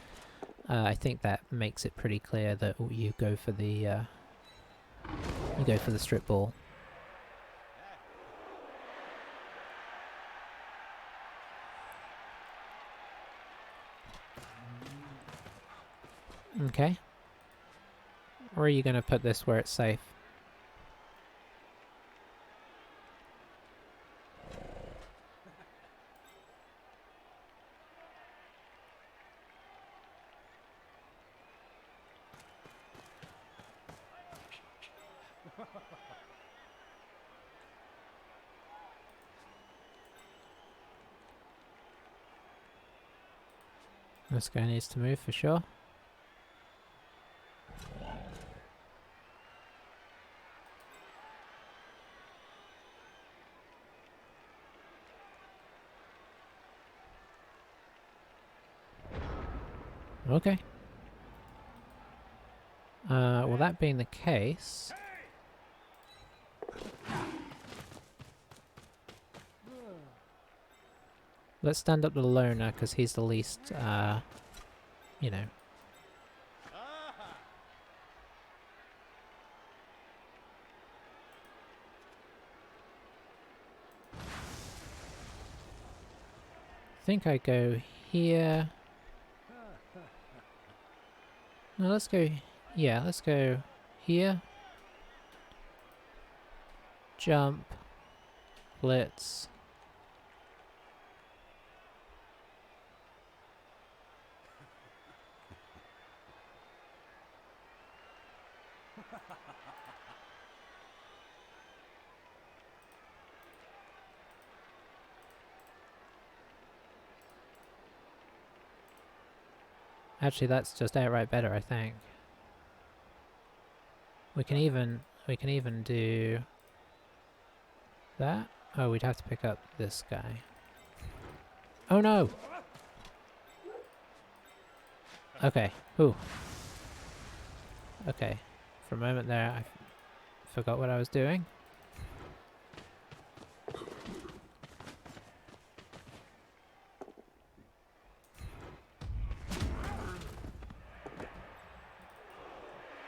I think that makes it pretty clear that you go for the strip ball. Okay. Or are you going to put this where it's safe? This guy needs to move for sure. Okay. Well, that being the case... Let's stand up the loner, because he's the least, you know... I think I go here... No, let's go... Yeah, let's go here. Jump. Blitz. Actually, that's just outright better, I think. We can even do that. Oh, we'd have to pick up this guy. Oh no! Okay. Ooh. Okay. For a moment there, I forgot what I was doing.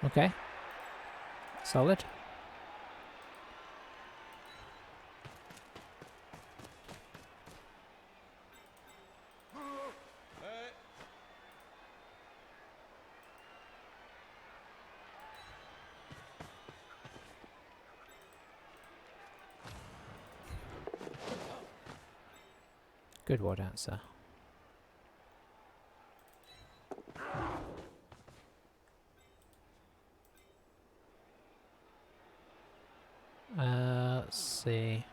Okay. Solid. Good war dancer. Let's see.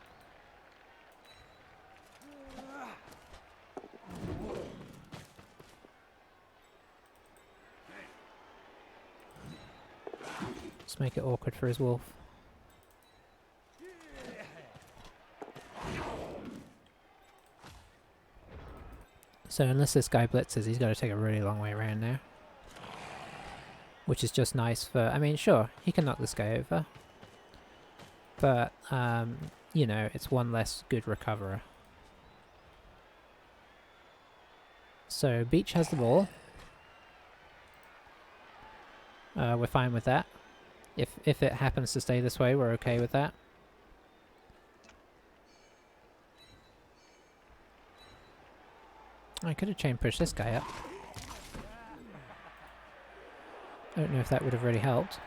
Let's make it awkward for his wolf. So unless this guy blitzes, he's got to take a really long way around now. Which is just nice for... I mean, sure, he can knock this guy over. But, you know, it's one less good recoverer. So, Beach has the ball. We're fine with that. If it happens to stay this way, we're okay with that. I could have chain pushed this guy up. I don't know if that would have really helped.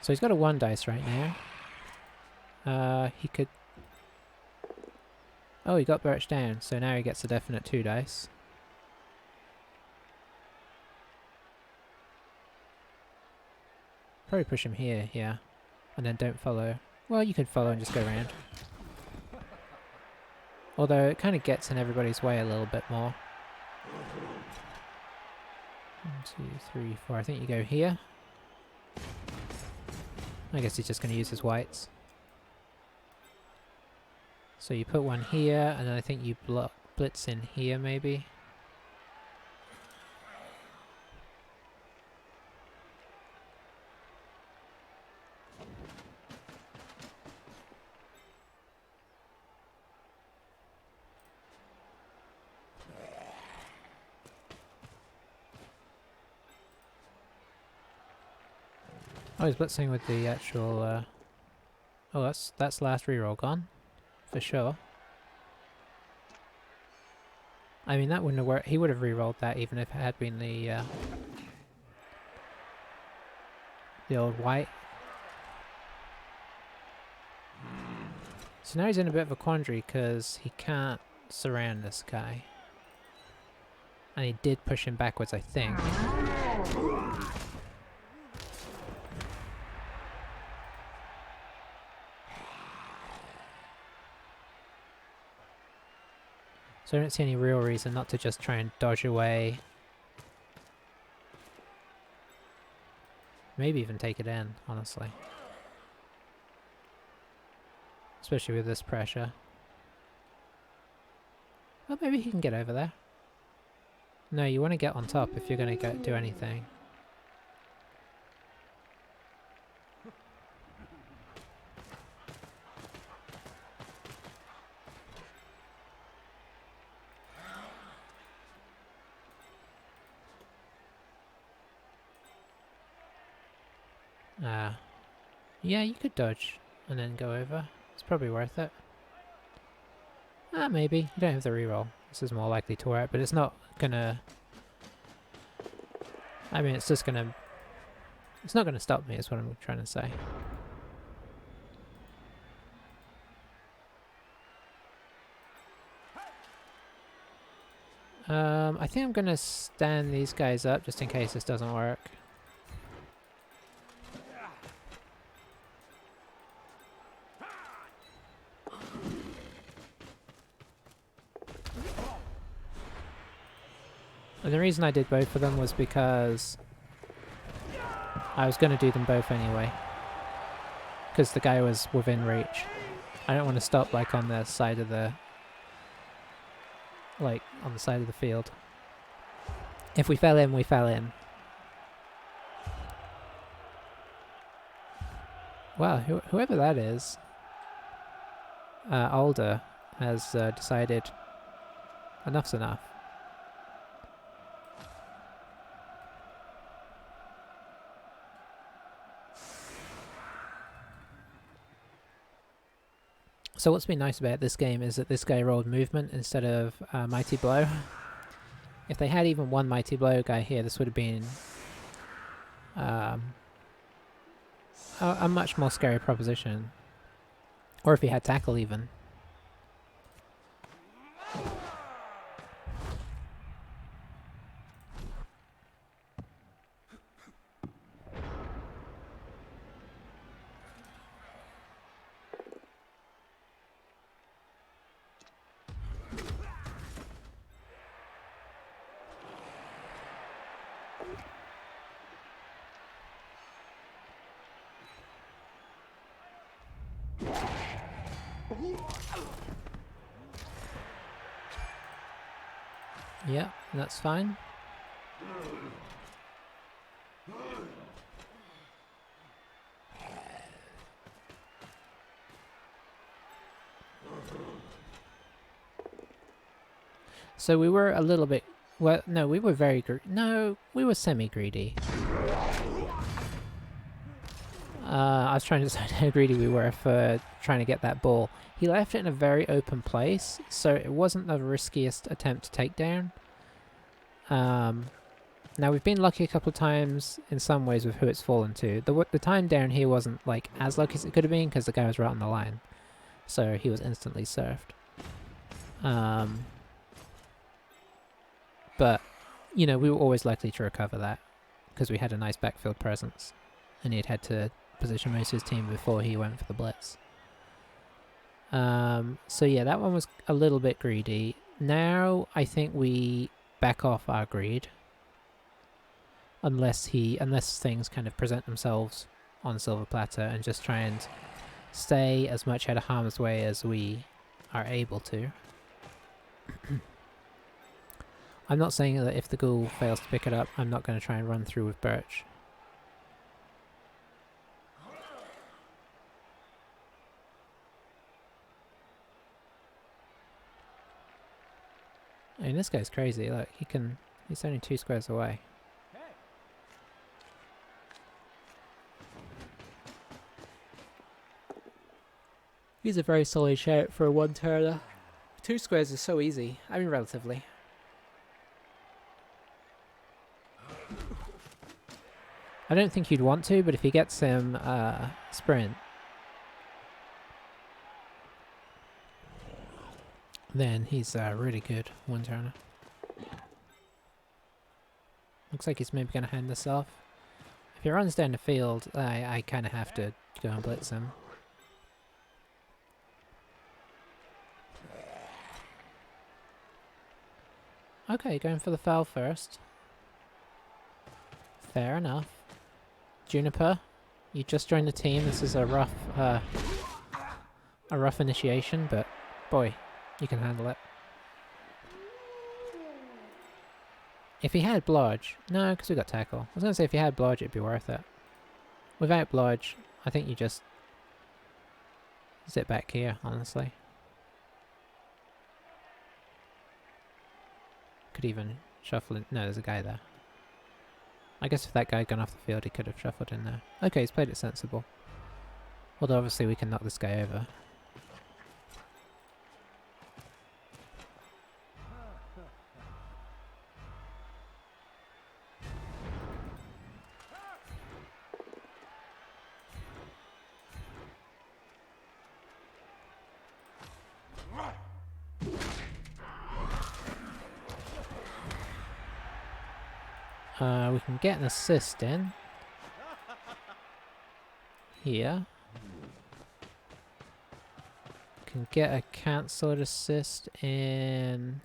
So he's got a 1 dice right now. He could... Oh, he got Birch down, so now he gets a definite 2 dice. Probably push him here, yeah. And then don't follow. Well, you could follow and just go around. Although it kind of gets in everybody's way a little bit more. 1, 2, 3, 4. I think you go here. I guess he's just going to use his whites. So you put one here, and then I think you blitz in here, maybe. Oh, he's blitzing with the actual... Oh, that's last reroll gone. For sure. I mean, that wouldn't have worked. He would have rerolled that even if it had been the old white. So now he's in a bit of a quandary because he can't surround this guy. And he did push him backwards, I think. So I don't see any real reason not to just try and dodge away. Maybe even take it in, honestly. Especially with this pressure. Well, maybe he can get over there. No, you want to get on top if you're going to do anything. Yeah, you could dodge and then go over. It's probably worth it. Maybe. You don't have the reroll. This is more likely to work, but it's not gonna... I mean, it's just gonna... It's not gonna stop me, is what I'm trying to say. I think I'm gonna stand these guys up just in case this doesn't work. And the reason I did both of them was because I was going to do them both anyway. Because the guy was within reach. I don't want to stop like on the side of the... Like, on the side of the field. If we fell in, we fell in. Wow, whoever that is, Alder, has decided enough's enough. So what's been nice about this game is that this guy rolled movement instead of Mighty Blow. If they had even one Mighty Blow guy here, this would have been a much more scary proposition. Or if he had Tackle even. Yeah, that's fine. So we were a little bit... Well, no, we were very... No, we were semi-greedy. I was trying to decide how greedy we were for trying to get that ball. He left it in a very open place, so it wasn't the riskiest attempt to take down. Now we've been lucky a couple of times in some ways with who it's fallen to. The time down here wasn't like as lucky as it could have been because the guy was right on the line, so he was instantly surfed. But you know, we were always likely to recover that because we had a nice backfield presence. and he'd had to position most of his team before he went for the blitz. So yeah, that one was a little bit greedy. Now I think we back off our greed, unless things kind of present themselves on silver platter, and just try and stay as much out of harm's way as we are able to. I'm not saying that if the ghoul fails to pick it up, I'm not going to try and run through with Birch. I mean, this guy's crazy. Look, he's only 2 squares away. He's a very solid shout for a one-turner. 2 squares is so easy. I mean, relatively. I don't think you'd want to, but if he gets him sprint, then he's a really good one-turner. Looks like he's maybe going to hand this off. If he runs down the field, I kind of have to go and blitz him. Okay, going for the foul first. Fair enough. Juniper, you just joined the team. This is a rough initiation, but boy, you can handle it. If he had Blodge... No, because we got tackle. I was going to say if he had Blodge, it'd be worth it. Without Blodge, I think you just sit back here, honestly. Could even shuffle in... No, there's a guy there. I guess if that guy had gone off the field, he could have shuffled in there. Okay, he's played it sensible. Although obviously we can knock this guy over. We can get an assist in. Here. Can get a cancelled assist in...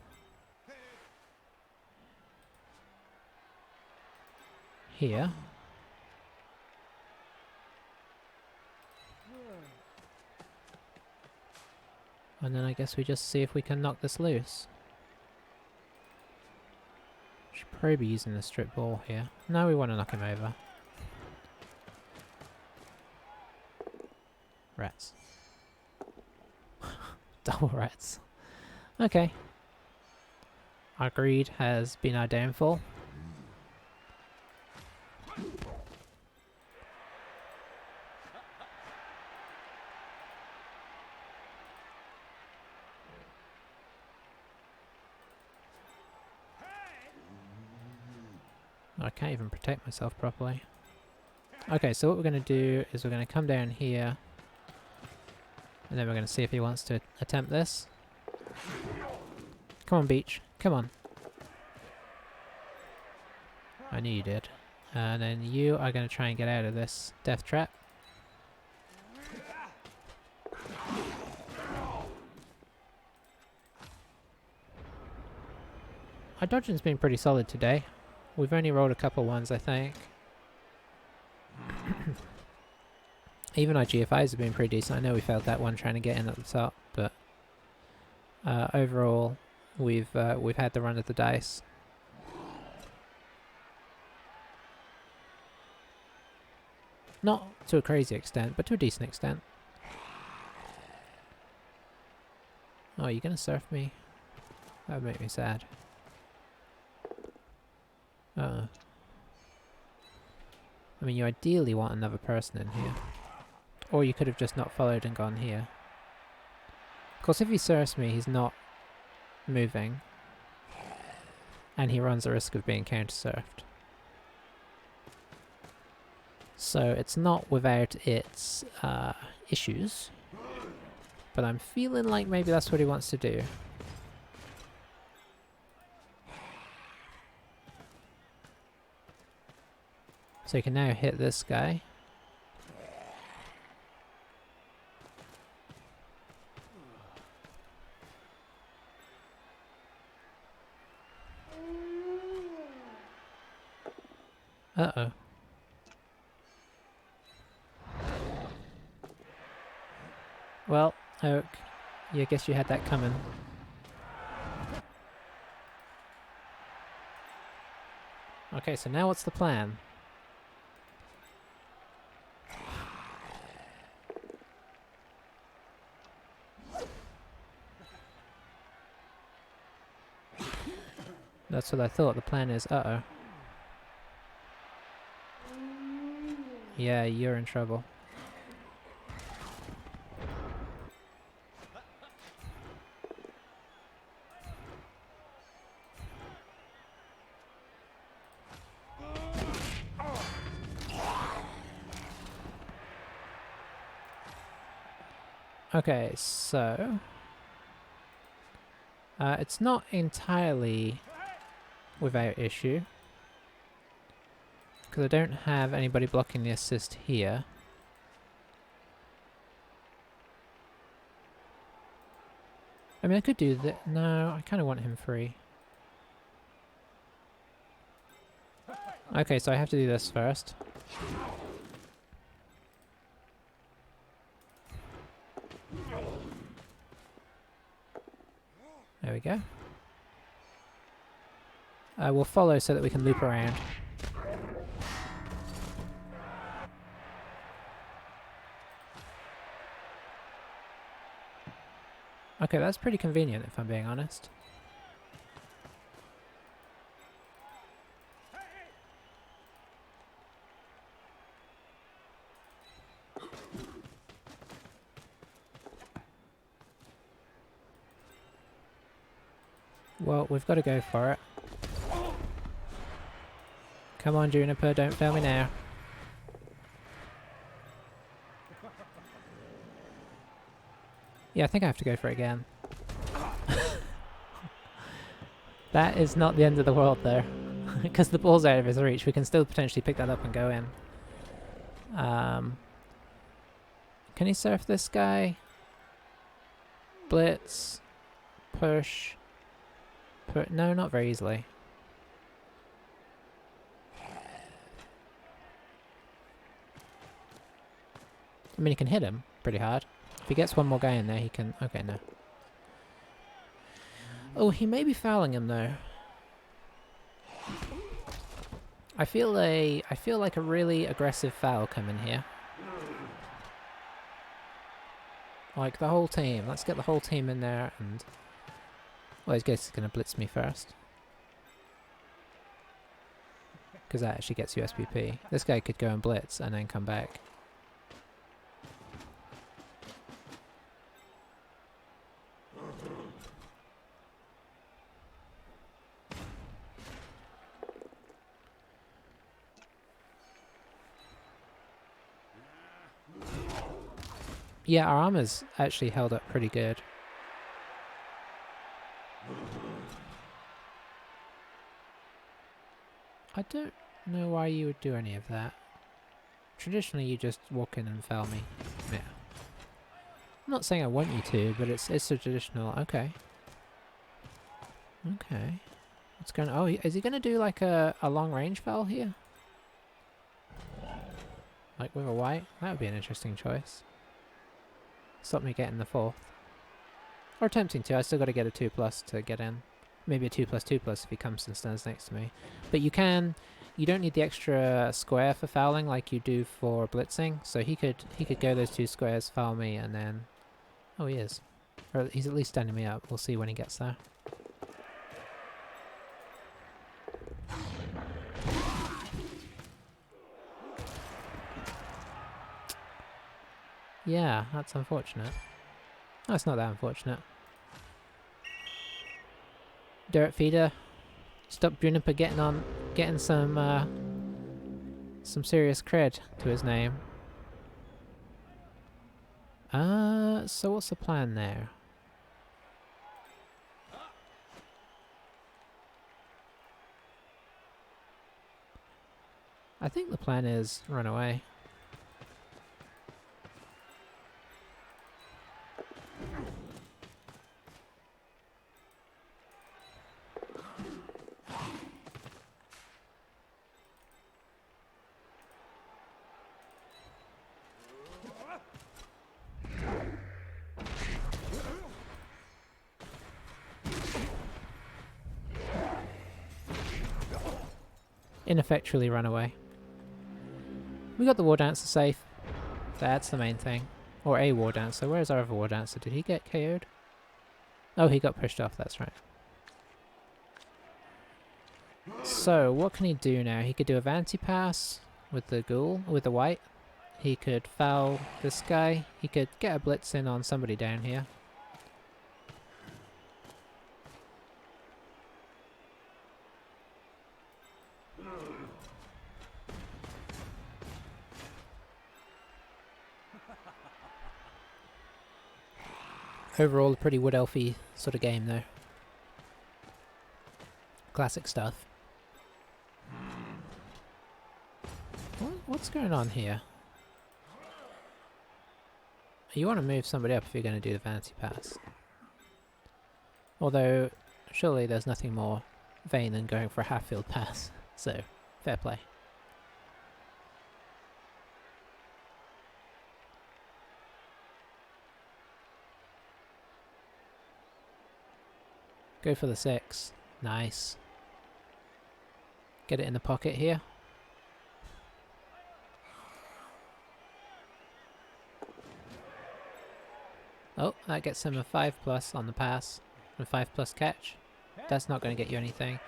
Here. And then I guess we just see if we can knock this loose. Should probably be using the strip ball here. No, we want to knock him over. Rats. Double rats. Okay. Our greed has been our downfall. I can't even protect myself properly. Okay, so what we're going to do is we're going to come down here. And then we're going to see if he wants to attempt this. Come on, Beach. Come on. I knew you did. And then you are going to try and get out of this death trap. Our dodging's been pretty solid today. We've only rolled a couple ones, I think. Even our GFIs have been pretty decent. I know we failed that one trying to get in at the top, but overall, we've had the run of the dice. Not to a crazy extent, but to a decent extent. Oh, you're gonna surf me? That would make me sad. I mean, you ideally want another person in here. Or you could have just not followed and gone here. Of course, if he surfs me, he's not moving. And he runs the risk of being counter-surfed. So it's not without its issues. But I'm feeling like maybe that's what he wants to do. So you can now hit this guy. Uh-oh. Well, Oak, yeah, I guess you had that coming. Okay, so now what's the plan? That's what I thought. The plan is, uh-oh. Yeah, you're in trouble. Okay, so... it's not entirely without issue. Because I don't have anybody blocking the assist here. I mean, I could do that. No, I kind of want him free. Okay, so I have to do this first. There we go. We'll follow so that we can loop around. Okay, that's pretty convenient if I'm being honest. Well, we've got to go for it. Come on, Juniper, don't fail me now. Yeah, I think I have to go for it again. That is not the end of the world, though. Because the ball's out of his reach, we can still potentially pick that up and go in. Can he surf this guy? Blitz. Push. No, not very easily. I mean, he can hit him pretty hard. If he gets one more guy in there, he can... Okay, no. Oh, he may be fouling him, though. I feel like a really aggressive foul coming here. Like, the whole team. Let's get the whole team in there and... Well, I guess he's going to blitz me first. Because that actually gets you SPP. This guy could go and blitz and then come back. Yeah, our armor's actually held up pretty good. I don't know why you would do any of that. Traditionally, you just walk in and foul me. Yeah. I'm not saying I want you to, but it's a traditional... Okay. Okay. What's going on? Oh, is he going to do like a long range foul here? Like with a white? That would be an interesting choice. Stop me getting the 4th. Or attempting to. I still got to get a 2+ to get in. Maybe a 2+2+ if he comes and stands next to me. But you can... You don't need the extra square for fouling like you do for blitzing. So he could go those 2 squares, foul me, and then... Oh, he is. Or he's at least standing me up. We'll see when he gets there. Yeah, that's unfortunate. Oh, it's not that unfortunate. Dirt feeder. Stop Juniper getting some serious cred to his name. So what's the plan there? I think the plan is run away. ineffectually run away. We got the War Dancer safe. That's the main thing. Or a War Dancer. Where's our other War Dancer? Did he get KO'd? Oh, he got pushed off, that's right. So, what can he do now? He could do a Vanity Pass with the ghoul, with the white. He could foul this guy. He could get a blitz in on somebody down here. Overall, a pretty wood elfy sort of game though. Classic stuff. What's going on here? You want to move somebody up if you're going to do the Vanity Pass. Although, surely there's nothing more vain than going for a half-field pass. So, fair play. Go for the 6. Nice. Get it in the pocket here. Oh, that gets him a 5+ on the pass. And a 5+ catch. That's not going to get you anything.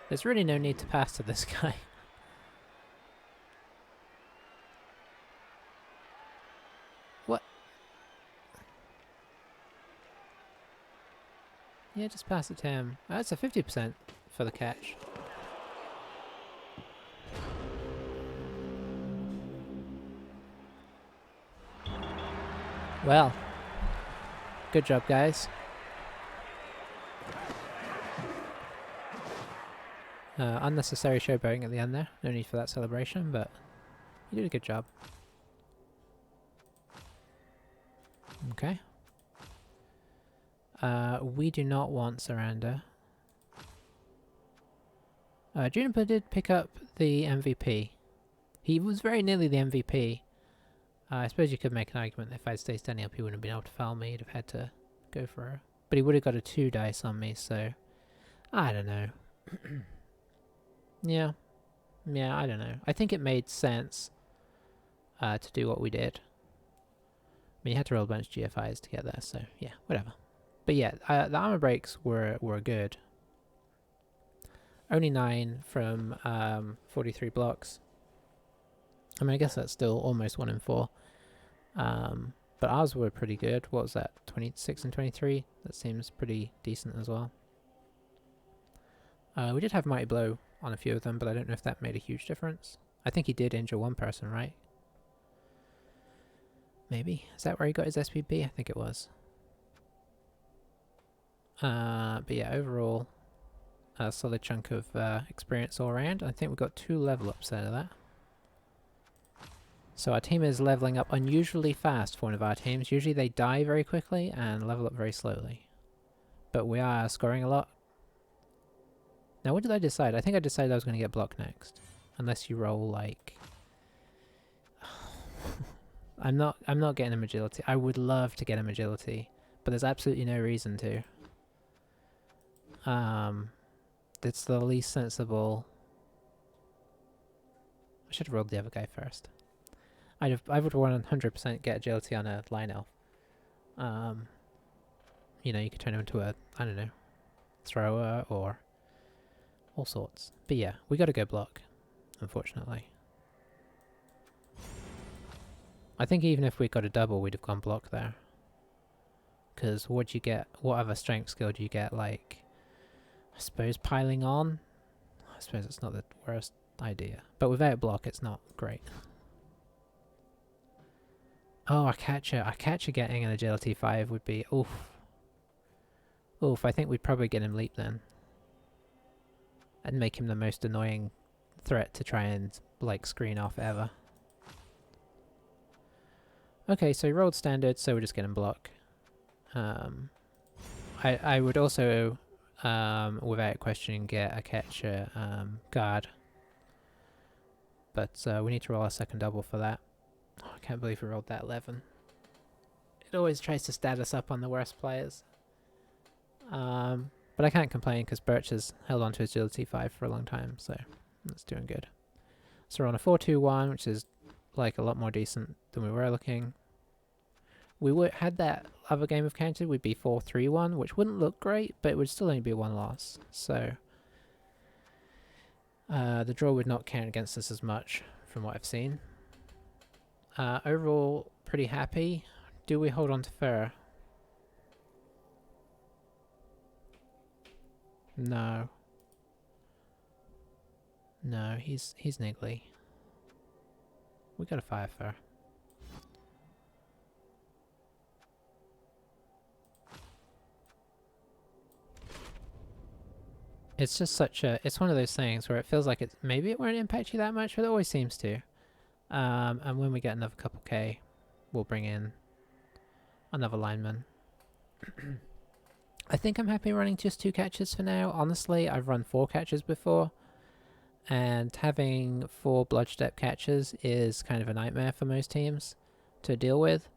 There's really no need to pass to this guy. What? Yeah, just pass it to him. That's a 50% for the catch. Well, good job, guys. Unnecessary showboating at the end there. No need for that celebration, but you did a good job. Okay. We do not want Surrender. Juniper did pick up the MVP. He was very nearly the MVP. I suppose you could make an argument that if I'd stayed standing up he wouldn't have been able to foul me. He'd have had to go for her. But he would have got a 2 dice on me, so... I don't know. Yeah. Yeah, I don't know. I think it made sense to do what we did. I mean, you had to roll a bunch of GFIs to get there, so yeah, whatever. But yeah, the armor breaks were good. Only 9 from 43 blocks. I mean, I guess that's still almost 1 in 4. But ours were pretty good. What was that? 26 and 23? That seems pretty decent as well. We did have Mighty Blow on a few of them, but I don't know if that made a huge difference. I think he did injure one person, right? Maybe. Is that where he got his SPB? I think it was. But yeah, overall, a solid chunk of experience all around. I think we got 2 level ups out of that. So our team is leveling up unusually fast for one of our teams. Usually they die very quickly and level up very slowly. But we are scoring a lot. Now what did I decide? I think I decided I was going to get block next. Unless you roll like... I'm not getting him agility. I would love to get him agility, but there's absolutely no reason to. It's the least sensible... I should have rolled the other guy first. I would 100% get agility on a line elf. You know, you could turn him into a, I don't know, thrower or all sorts. But yeah, we gotta go block, unfortunately. I think even if we got a double, we'd have gone block there. Because what do you get? What other strength skill do you get? Like, I suppose piling on? I suppose it's not the worst idea. But without block, it's not great. Oh, a catcher getting an agility 5 would be oof. Oof, I think we'd probably get him leap then. And make him the most annoying threat to try and, like, screen off ever. Okay, so he rolled standard, so we're just getting block. I would also, without questioning, get a catcher guard. But we need to roll a second double for that. Oh, I can't believe we rolled that 11. It always tries to stat us up on the worst players. But I can't complain because Birch has held on to agility 5 for a long time, so that's doing good. So we're on a 4-2-1, which is like a lot more decent than we were looking. Had that other game of counted, we'd be 4-3-1, which wouldn't look great, but it would still only be one loss. So the draw would not count against us as much from what I've seen. Overall, pretty happy. Do we hold on to Fur? No. No, he's niggly. We got a 5 Fur. It's just it's one of those things where it feels like maybe it won't impact you that much, but it always seems to. And when we get another couple K, we'll bring in another lineman. I think I'm happy running just 2 catches for now. Honestly, I've run 4 catches before, and having 4 bloodstep catches is kind of a nightmare for most teams to deal with.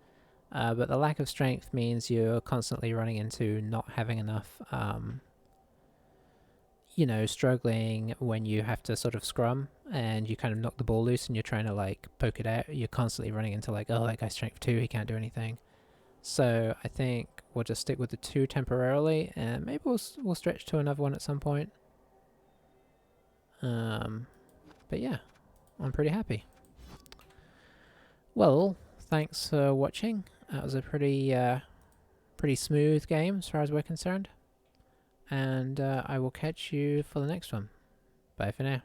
But the lack of strength means you're constantly running into not having enough, struggling when you have to sort of scrum and you kind of knock the ball loose and you're trying to like poke it out. You're constantly running into like, oh, that guy's strength 2, he can't do anything. So I think we'll just stick with the 2 temporarily, and maybe we'll stretch to another one at some point. But yeah, I'm pretty happy. Well, thanks for watching. That was a pretty smooth game as far as we're concerned. And I will catch you for the next one. Bye for now.